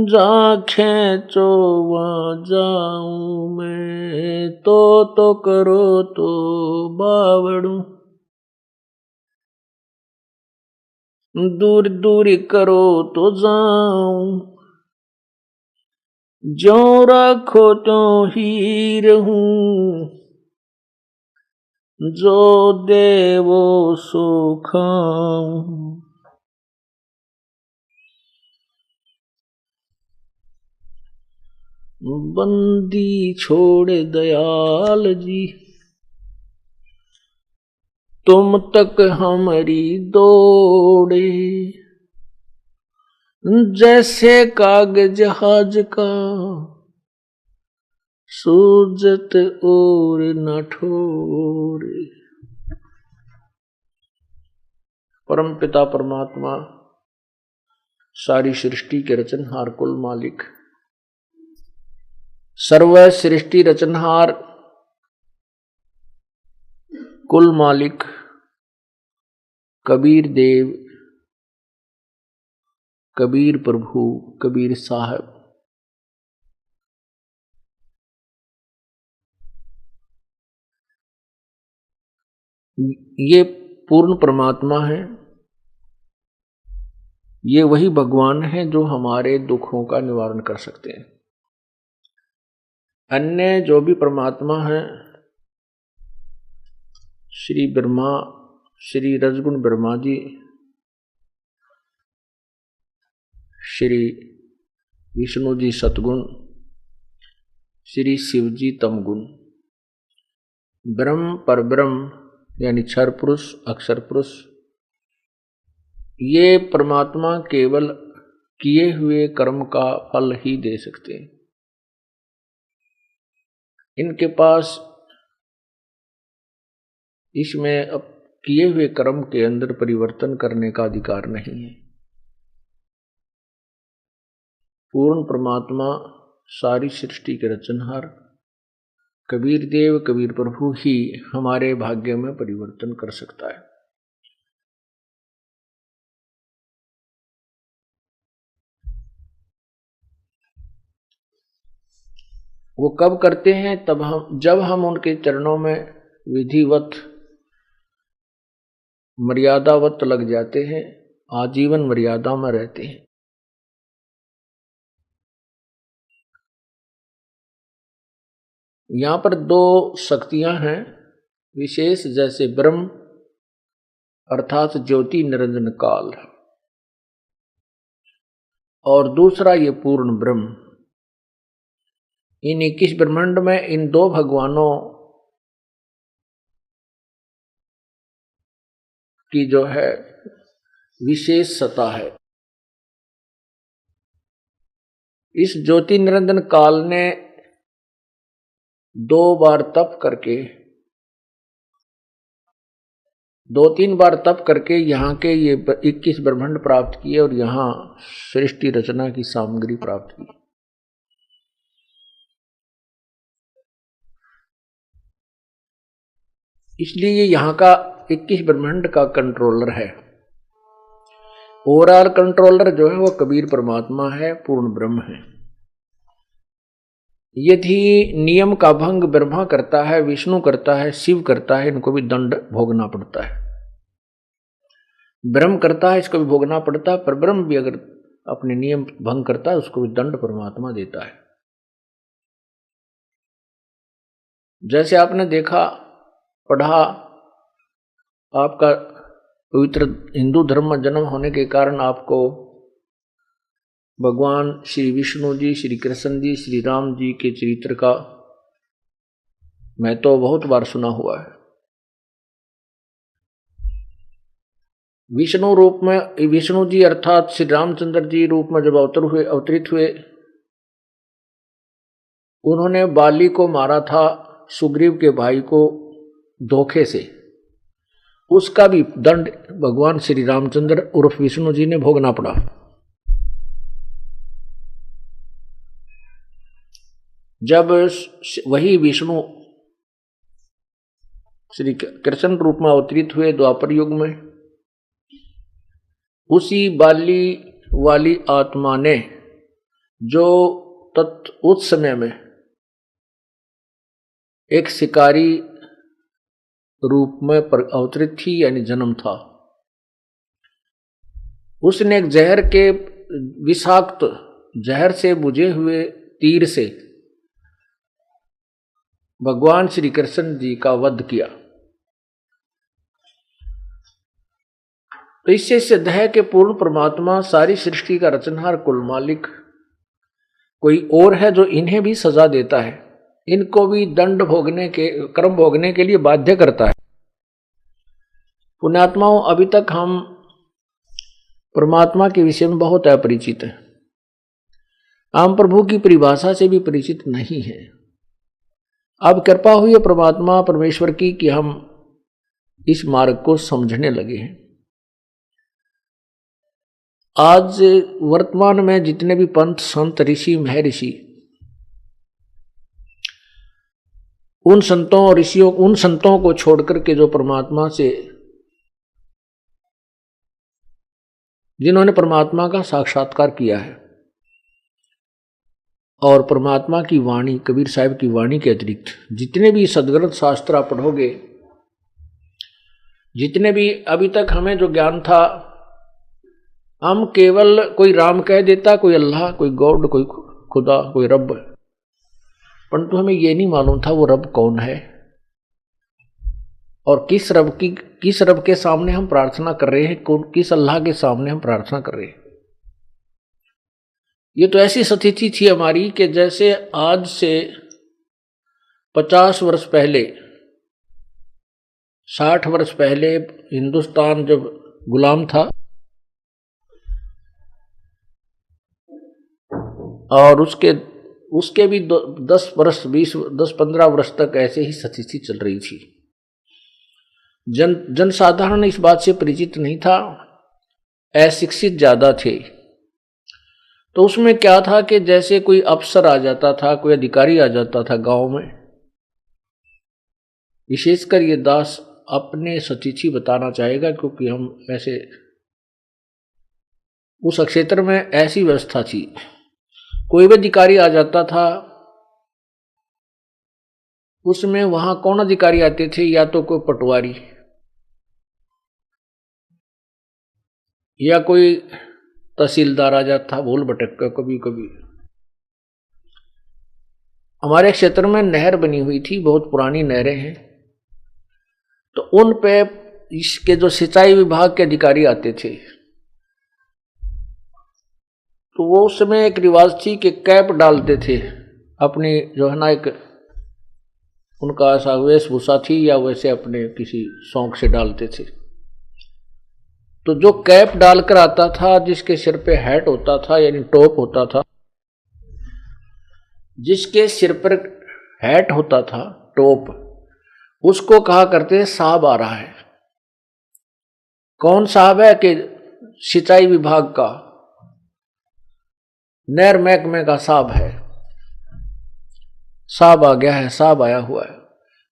जहाँ खेचो वहाँ जाऊं मैं। तो करो तो बावड़ू, दूर दूर करो तो जाऊं। जो रखो तो ही रहूं, जो देवो सो खाऊं। बंदी छोड़ दयाल जी, तुम तक हमारी दौड़े। जैसे कागज जहाज का, सूजत और न ठोरे। परम पिता परमात्मा, सारी सृष्टि के रचनहार कुल मालिक, सर्व सृष्टि रचनहार कुल मालिक कबीर देव, कबीर प्रभु, कबीर साहब, ये पूर्ण परमात्मा है, ये वही भगवान है जो हमारे दुखों का निवारण कर सकते हैं। अन्य जो भी परमात्मा है, श्री ब्रह्मा, श्री रजगुण ब्रह्मा जी, श्री विष्णु जी सतगुण, श्री शिव जी तमगुण, ब्रह्म परब्रह्म यानी क्षर पुरुष अक्षर पुरुष, ये परमात्मा केवल किए हुए कर्म का फल ही दे सकते हैं। इनके पास इसमें अब किए हुए कर्म के अंदर परिवर्तन करने का अधिकार नहीं है। पूर्ण परमात्मा, सारी सृष्टि के रचनहार कबीर देव कबीर प्रभु ही हमारे भाग्य में परिवर्तन कर सकता है। वो कब करते हैं? जब हम उनके चरणों में विधिवत मर्यादावत लग जाते हैं, आजीवन मर्यादा में रहते हैं। यहां पर दो शक्तियां हैं विशेष, जैसे ब्रह्म अर्थात ज्योति निरंजन काल, और दूसरा ये पूर्ण ब्रह्म। इन 21 ब्रह्मांड में इन दो भगवानों की जो है विशेष सत्ता है। इस ज्योति निरंजन काल ने 2 बार तप करके, 2-3 बार तप करके यहाँ के ये 21 ब्रह्मांड प्राप्त किए और यहाँ सृष्टि रचना की सामग्री प्राप्त की। इसलिए ये यहाँ का 21 ब्रह्मांड का कंट्रोलर है। ओवरऑल कंट्रोलर जो है वो कबीर परमात्मा है, पूर्ण ब्रह्म है। यदि नियम का भंग ब्रह्मा करता है, विष्णु करता है, शिव करता है, इनको भी दंड भोगना पड़ता है। ब्रह्म करता है, इसको भी भोगना पड़ता है, पर ब्रह्म भी अगर अपने नियम भंग करता है उसको भी दंड परमात्मा देता है। जैसे आपने देखा पढ़ा, आपका पवित्र हिंदू धर्म में जन्म होने के कारण आपको भगवान श्री विष्णु जी, श्री कृष्ण जी, श्री राम जी के चरित्र का मैं तो बहुत बार सुना हुआ है। विष्णु रूप में, विष्णु जी अर्थात श्री रामचंद्र जी रूप में जब अवतरित हुए, उन्होंने बाली को मारा था, सुग्रीव के भाई को धोखे से। उसका भी दंड भगवान श्री रामचंद्र उर्फ विष्णु जी ने भोगना पड़ा। जब वही विष्णु श्री कृष्ण रूप में अवतरित हुए द्वापर युग में, उसी बाली वाली आत्मा ने जो उस समय में एक शिकारी रूप में अवतरित थी, यानी जन्म था, उसने एक जहर के विषाक्त जहर से बुझे हुए तीर से भगवान श्री कृष्ण जी का वध किया। तो इससे सिद्ध है कि पूर्ण परमात्मा, सारी सृष्टि का रचनहार, कुल मालिक कोई और है जो इन्हें भी सजा देता है, इनको भी दंड भोगने के, कर्म भोगने के लिए बाध्य करता है। पुण्यात्माओं, अभी तक हम परमात्मा के विषय में बहुत अपरिचित हैं, हम प्रभु की परिभाषा से भी परिचित नहीं हैं। अब कृपा हुई है परमात्मा परमेश्वर की कि हम इस मार्ग को समझने लगे हैं। आज वर्तमान में जितने भी पंथ, संत, ऋषि, महर्षि, उन संतों और ऋषियों, उन संतों को छोड़कर के जो परमात्मा से, जिन्होंने परमात्मा का साक्षात्कार किया है, और परमात्मा की वाणी, कबीर साहब की वाणी के अतिरिक्त जितने भी सदग्रंथ शास्त्र आप पढ़ोगे, जितने भी अभी तक हमें जो ज्ञान था, हम केवल कोई राम कह देता, कोई अल्लाह, कोई गॉड, कोई खुदा, कोई रब, परंतु हमें ये नहीं मालूम था वो रब कौन है और किस रब के सामने हम प्रार्थना कर रहे हैं, किस अल्लाह के सामने हम प्रार्थना कर रहे हैं। ये तो ऐसी स्थिति थी हमारी कि जैसे आज से 50 वर्ष पहले, 60 वर्ष पहले हिंदुस्तान जब गुलाम था और उसके भी 10-15 वर्ष तक ऐसे ही स्थिति चल रही थी। जनसाधारण इस बात से परिचित नहीं था, अशिक्षित ज्यादा थे। तो उसमें क्या था कि जैसे कोई अफसर आ जाता था, कोई अधिकारी आ जाता था गांव में, विशेषकर ये दास अपने स्थिति बताना चाहेगा क्योंकि हम ऐसे उस क्षेत्र में ऐसी व्यवस्था थी। कोई भी अधिकारी आ जाता था, उसमें वहां कौन अधिकारी आते थे, या तो कोई पटवारी या कोई तहसीलदार आ जाता, भूल भटक का कभी कभी। हमारे क्षेत्र में नहर बनी हुई थी, बहुत पुरानी नहरें हैं, तो उन पे इसके जो सिंचाई विभाग के अधिकारी आते थे, तो वो उस समय एक रिवाज थी कि कैप डालते थे अपनी, जो है ना, एक उनका ऐसा वेशभूषा थी या वैसे अपने किसी शौक से डालते थे। तो जो कैप डालकर आता था, जिसके सिर पे हैट होता था यानी टोप होता था, जिसके सिर पर हैट होता था, टोप, उसको कहा करते साहब आ रहा है। कौन साहब है कि सिंचाई विभाग का, नहर महकमे का साहब है, साहब आ गया है, साहब आया हुआ है।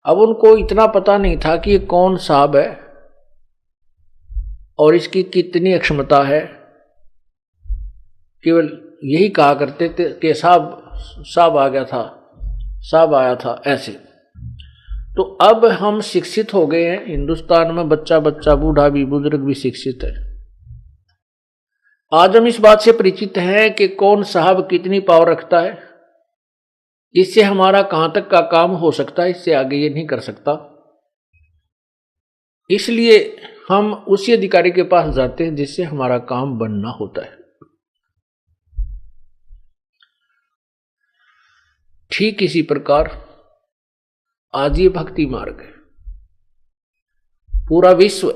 अब उनको इतना पता नहीं था कि ये कौन साहब है और इसकी कितनी क्षमता है, केवल यही कहा करते थे कि साहब आ गया था, साहब आया था, ऐसे। तो अब हम शिक्षित हो गए हैं हिंदुस्तान में, बच्चा बच्चा, बूढ़ा भी, बुजुर्ग भी शिक्षित है। आज हम इस बात से परिचित हैं कि कौन साहब कितनी पावर रखता है, इससे हमारा कहां तक का काम हो सकता है, इससे आगे ये नहीं कर सकता। इसलिए हम उसी अधिकारी के पास जाते हैं जिससे हमारा काम बनना होता है। ठीक इसी प्रकार आज ये भक्ति मार्ग है। पूरा विश्व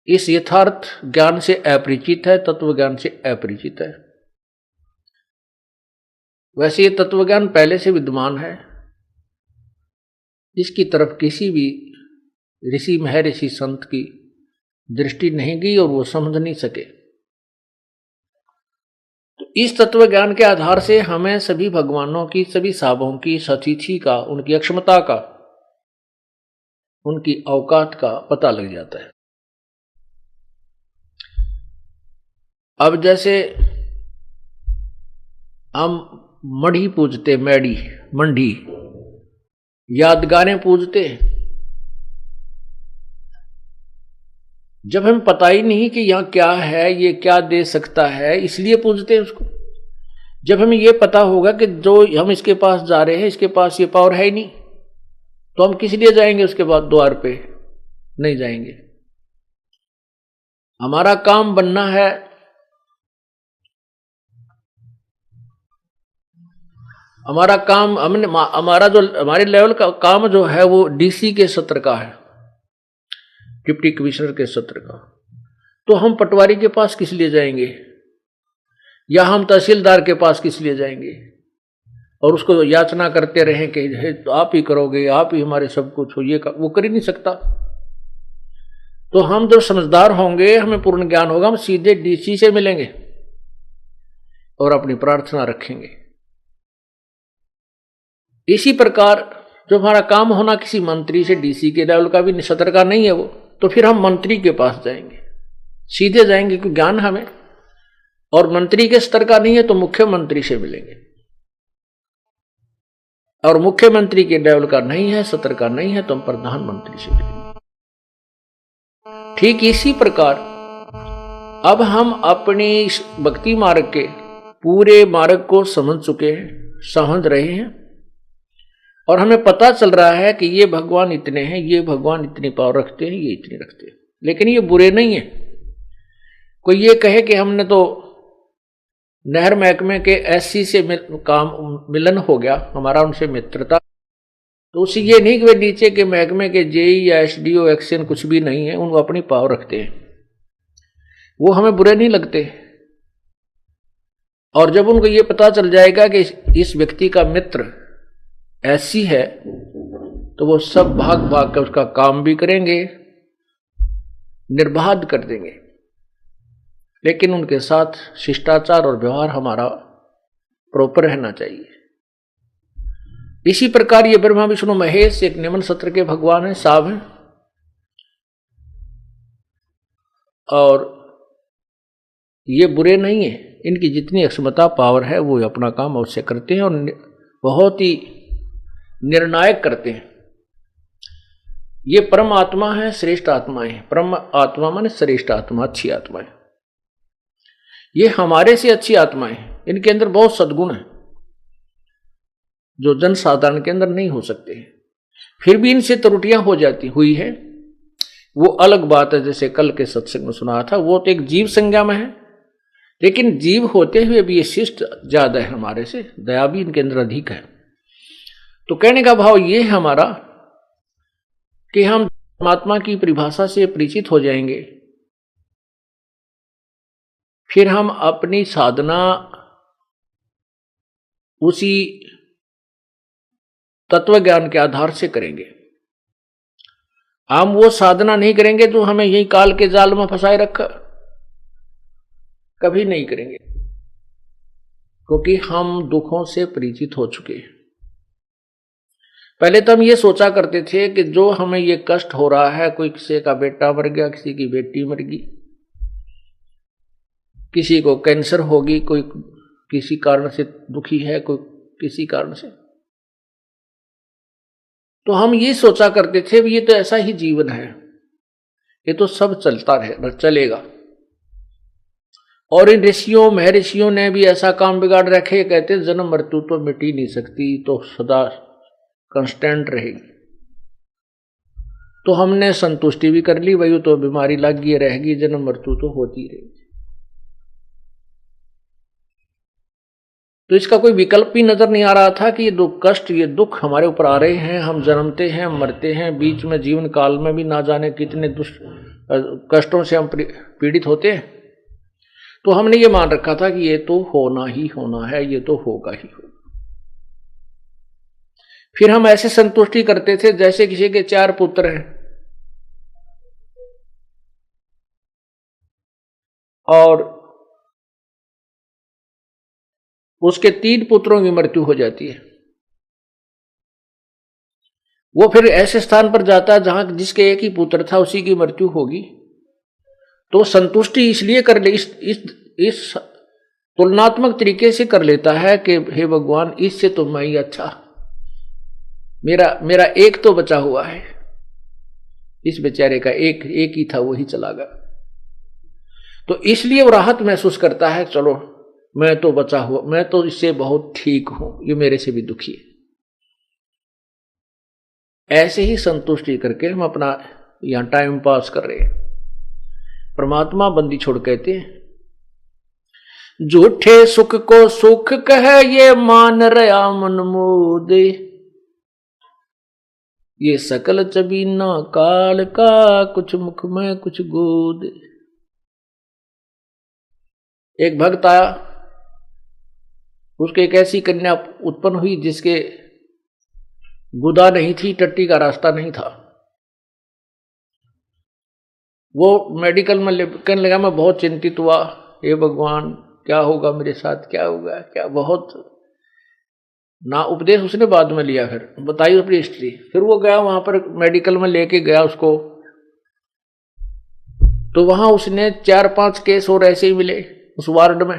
इस यथार्थ ज्ञान से अपरिचित है, तत्व ज्ञान से अपरिचित है। वैसे ये तत्व ज्ञान पहले से विद्यमान है, इसकी तरफ किसी भी ऋषि महर्षि संत की दृष्टि नहीं गई और वो समझ नहीं सके। तो इस तत्व ज्ञान के आधार से हमें सभी भगवानों की, सभी साहबों की सतिथि का, उनकी अक्षमता का, उनकी औकात का पता लग जाता है। अब जैसे हम मढ़ी पूजते, मैडी, मंडी, यादगारें पूजते, जब हमें पता ही नहीं कि यहां क्या है, ये क्या दे सकता है, इसलिए पूजते हैं उसको। जब हमें ये पता होगा कि जो हम इसके पास जा रहे हैं, इसके पास ये पावर है ही नहीं, तो हम किस लिए जाएंगे उसके बाद द्वार पे? नहीं जाएंगे। हमारा काम बनना है, हमारा काम, हमारा जो हमारे लेवल का काम जो है वो डीसी के सत्र का है, डिप्टी कमिश्नर के सत्र का। तो हम पटवारी के पास किस लिए जाएंगे, या हम तहसीलदार के पास किस लिए जाएंगे और उसको याचना करते रहें कि तो आप ही करोगे, आप ही हमारे सब कुछ हो, ये वो कर ही नहीं सकता। तो हम जब समझदार होंगे, हमें पूर्ण ज्ञान होगा, हम सीधे डीसी से मिलेंगे और अपनी प्रार्थना रखेंगे। इसी प्रकार जो हमारा काम होना किसी मंत्री से, डीसी के लेवल का भी सत्र का नहीं है वो, तो फिर हम मंत्री के पास जाएंगे, सीधे जाएंगे, क्योंकि ज्ञान हमें, और मंत्री के स्तर का नहीं है तो मुख्यमंत्री से मिलेंगे, और मुख्यमंत्री के लेवल का नहीं है, सत्र का नहीं है, तो हम प्रधानमंत्री से मिलेंगे। ठीक इसी प्रकार अब हम अपनी भक्ति मार्ग के पूरे मार्ग को समझ चुके हैं, समझ रहे हैं, और हमें पता चल रहा है कि ये भगवान इतने हैं, ये भगवान इतनी पावर रखते हैं, ये इतनी रखते हैं, लेकिन ये बुरे नहीं है। कोई ये कहे कि हमने तो नहर महकमे के एससी से मिलन हो गया, हमारा उनसे मित्रता, तो उसी ये नहीं कि वे नीचे के महकमे के जेई या एसडीओ एक्शन कुछ भी नहीं है, उनको अपनी पावर रखते हैं, वो हमें बुरे नहीं लगते। और जब उनको ये पता चल जाएगा कि इस व्यक्ति का मित्र ऐसी है, तो वो सब भाग भाग कर उसका काम भी करेंगे, निर्बाध कर देंगे, लेकिन उनके साथ शिष्टाचार और व्यवहार हमारा प्रॉपर रहना चाहिए। इसी प्रकार ये ब्रह्मा विष्णु महेश एक निम्न सत्र के भगवान है, साहब हैं, और ये बुरे नहीं है। इनकी जितनी अक्षमता पावर है वो अपना काम अवश्य करते हैं और बहुत ही निर्णायक करते हैं। ये परम आत्मा है, श्रेष्ठ आत्मा है। परम आत्मा माने श्रेष्ठ आत्मा, अच्छी आत्मा है। ये हमारे से अच्छी आत्मा है, इनके अंदर बहुत सद्गुण है जो जन साधारण के अंदर नहीं हो सकते। फिर भी इनसे त्रुटियां हो जाती हुई है, वो अलग बात है। जैसे कल के सत्संग में सुना था, वो तो एक जीव संज्ञा में है, लेकिन जीव होते हुए भी ये शिष्ट ज्यादा है हमारे से, दया भी इनके अंदर अधिक है। तो कहने का भाव ये है हमारा कि हम परमात्मा की परिभाषा से परिचित हो जाएंगे, फिर हम अपनी साधना उसी तत्व ज्ञान के आधार से करेंगे। हम वो साधना नहीं करेंगे जो हमें यही काल के जाल में फंसाए रखा, कभी नहीं करेंगे, क्योंकि हम दुखों से परिचित हो चुके हैं। पहले तो हम ये सोचा करते थे कि जो हमें ये कष्ट हो रहा है, कोई किसी का बेटा मर गया, किसी की बेटी मर गई, किसी को कैंसर होगी, कोई किसी कारण से दुखी है, कोई किसी कारण से, तो हम ये सोचा करते थे ये तो ऐसा ही जीवन है, ये तो सब चलता रहे चलेगा। और इन ऋषियों महर्षियों ने भी ऐसा काम बिगाड़ रखे, कहते जन्म मृत्यु तो मिट ही नहीं सकती, तो सदा कांस्टेंट रहेगी। तो हमने संतुष्टि भी कर ली, वही तो बीमारी लग गई रहेगी, जन्म मृत्यु तो होती रहेगी। तो इसका कोई विकल्प भी नजर नहीं आ रहा था कि ये दुख कष्ट, ये दुख हमारे ऊपर आ रहे हैं, हम जन्मते हैं, मरते हैं, बीच में जीवन काल में भी ना जाने कितने कष्टों से हम पीड़ित होते हैं। तो हमने ये मान रखा था कि ये तो होना ही होना है, ये तो होगा ही होगा। फिर हम ऐसे संतुष्टि करते थे जैसे किसी के 4 पुत्र हैं और उसके 3 पुत्रों की मृत्यु हो जाती है। वो फिर ऐसे स्थान पर जाता है जहां जिसके एक ही पुत्र था उसी की मृत्यु होगी, तो संतुष्टि इसलिए कर ले, इस तुलनात्मक तरीके से कर लेता है कि हे भगवान, इससे तो मैं ही अच्छा, मेरा एक तो बचा हुआ है, इस बेचारे का एक ही था, वही चला गया। तो इसलिए वो राहत महसूस करता है, चलो मैं तो बचा हुआ, मैं तो इससे बहुत ठीक हूं, ये मेरे से भी दुखी है। ऐसे ही संतुष्टि करके हम अपना यहां टाइम पास कर रहे हैं। परमात्मा बंदी छोड़ कहते हैं, झूठे सुख को सुख कहे ये मान रहा मन मोदे, ये सकल चबीना काल का, कुछ मुख में कुछ गोद। एक भक्त आया, उसके एक ऐसी कन्या उत्पन्न हुई जिसके गुदा नहीं थी, टट्टी का रास्ता नहीं था। वो मेडिकल में कहने लगा, मैं बहुत चिंतित हुआ, हे भगवान क्या होगा मेरे साथ, क्या होगा, क्या बहुत ना उपदेश उसने बाद में लिया। फिर बताई अपनी हिस्ट्री। फिर वो गया वहां पर मेडिकल में लेके गया उसको, तो वहां उसने 4-5 केस और ऐसे ही मिले उस वार्ड में।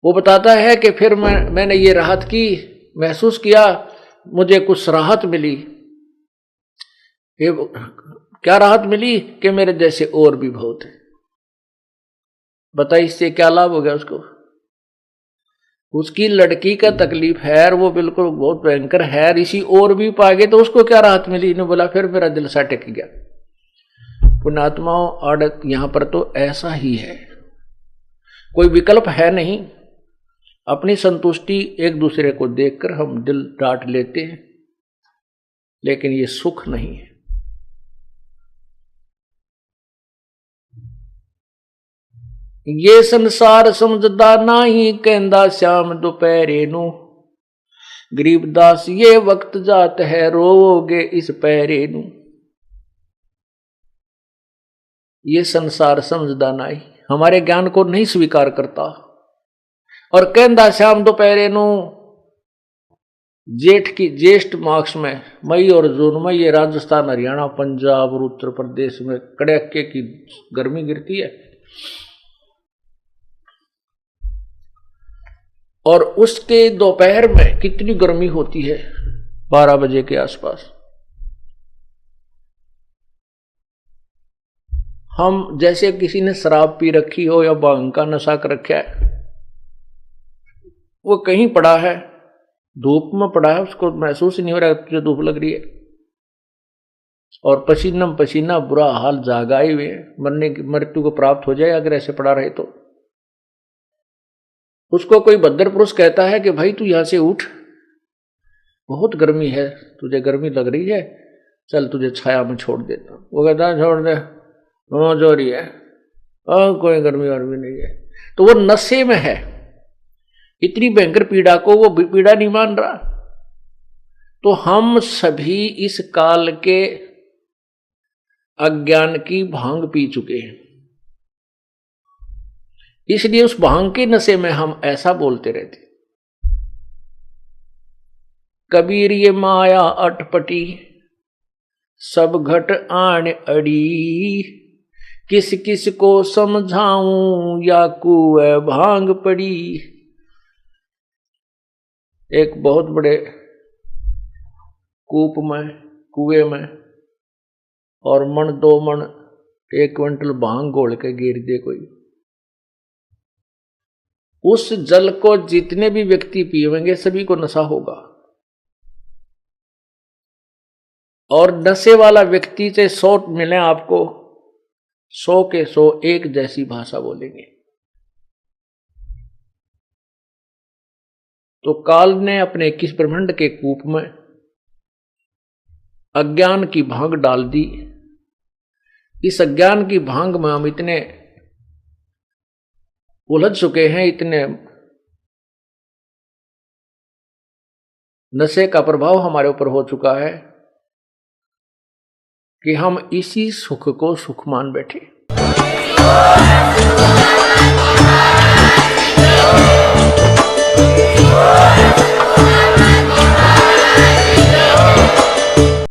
वो बताता है कि फिर मैंने ये राहत की महसूस किया, मुझे कुछ राहत मिली। क्या राहत मिली कि मेरे जैसे और भी बहुत है। बता इससे क्या लाभ हो गया उसको? उसकी लड़की का तकलीफ है और वो बिल्कुल बहुत भयंकर है, इसी और भी पा गए तो उसको क्या राहत मिली? इन्हें बोला फिर मेरा दिल सा टिक गया। पुण्यात्माओं, आड़त यहां पर तो ऐसा ही है, कोई विकल्प है नहीं। अपनी संतुष्टि एक दूसरे को देखकर हम दिल डांट लेते हैं, लेकिन ये सुख नहीं है। ये संसार समझदा नाही, कहंदा श्याम दोपहरे नू, गरीबदास ये वक्त जात है, रोगे इस पैरे नू। ये संसार समझदा नहीं, हमारे ज्ञान को नहीं स्वीकार करता। और कहंदा श्याम दोपहरे नू, ज्येष्ठ मास में, मई और जून में ये राजस्थान, हरियाणा, पंजाब और उत्तर प्रदेश में कड़ाके की गर्मी गिरती है, और उसके दोपहर में कितनी गर्मी होती है, 12 बजे के आसपास। हम जैसे किसी ने शराब पी रखी हो या भांग का नशा कर रखा है, वो कहीं पड़ा है, धूप में पड़ा है, उसको महसूस नहीं हो रहा तुझे धूप लग रही है, और पसीना पसीना बुरा हाल, जागाए हुए मरने की मृत्यु को प्राप्त हो जाए अगर ऐसे पड़ा रहे तो। उसको कोई भद्र पुरुष कहता है कि भाई तू यहां से उठ, बहुत गर्मी है, तुझे गर्मी लग रही है, चल तुझे छाया में छोड़ देता। वो कहता है छोड़ दे, जो रही है, कोई गर्मी वर्मी नहीं है। तो वो नशे में है, इतनी भयंकर पीड़ा को वो पीड़ा नहीं मान रहा। तो हम सभी इस काल के अज्ञान की भांग पी चुके हैं, इसलिए उस भांग के नशे में हम ऐसा बोलते रहते। कबीर ये माया अटपटी, सब घट आन अड़ी, किस किस को समझाऊं या कुएं भांग पड़ी। एक बहुत बड़े कूप में, कुएं में, और मन 2 मन 1 क्विंटल भांग घोल के गिर दे कोई, उस जल को जितने भी व्यक्ति पीवेंगे सभी को नशा होगा। और नशे वाला व्यक्ति से 100 मिले आपको, 100 के 100 एक जैसी भाषा बोलेंगे। तो काल ने अपने 21 ब्रह्मांड के कूप में अज्ञान की भांग डाल दी। इस अज्ञान की भांग में हम इतने उलझ चुके हैं, इतने नशे का प्रभाव हमारे ऊपर हो चुका है कि हम इसी सुख को सुख मान बैठे।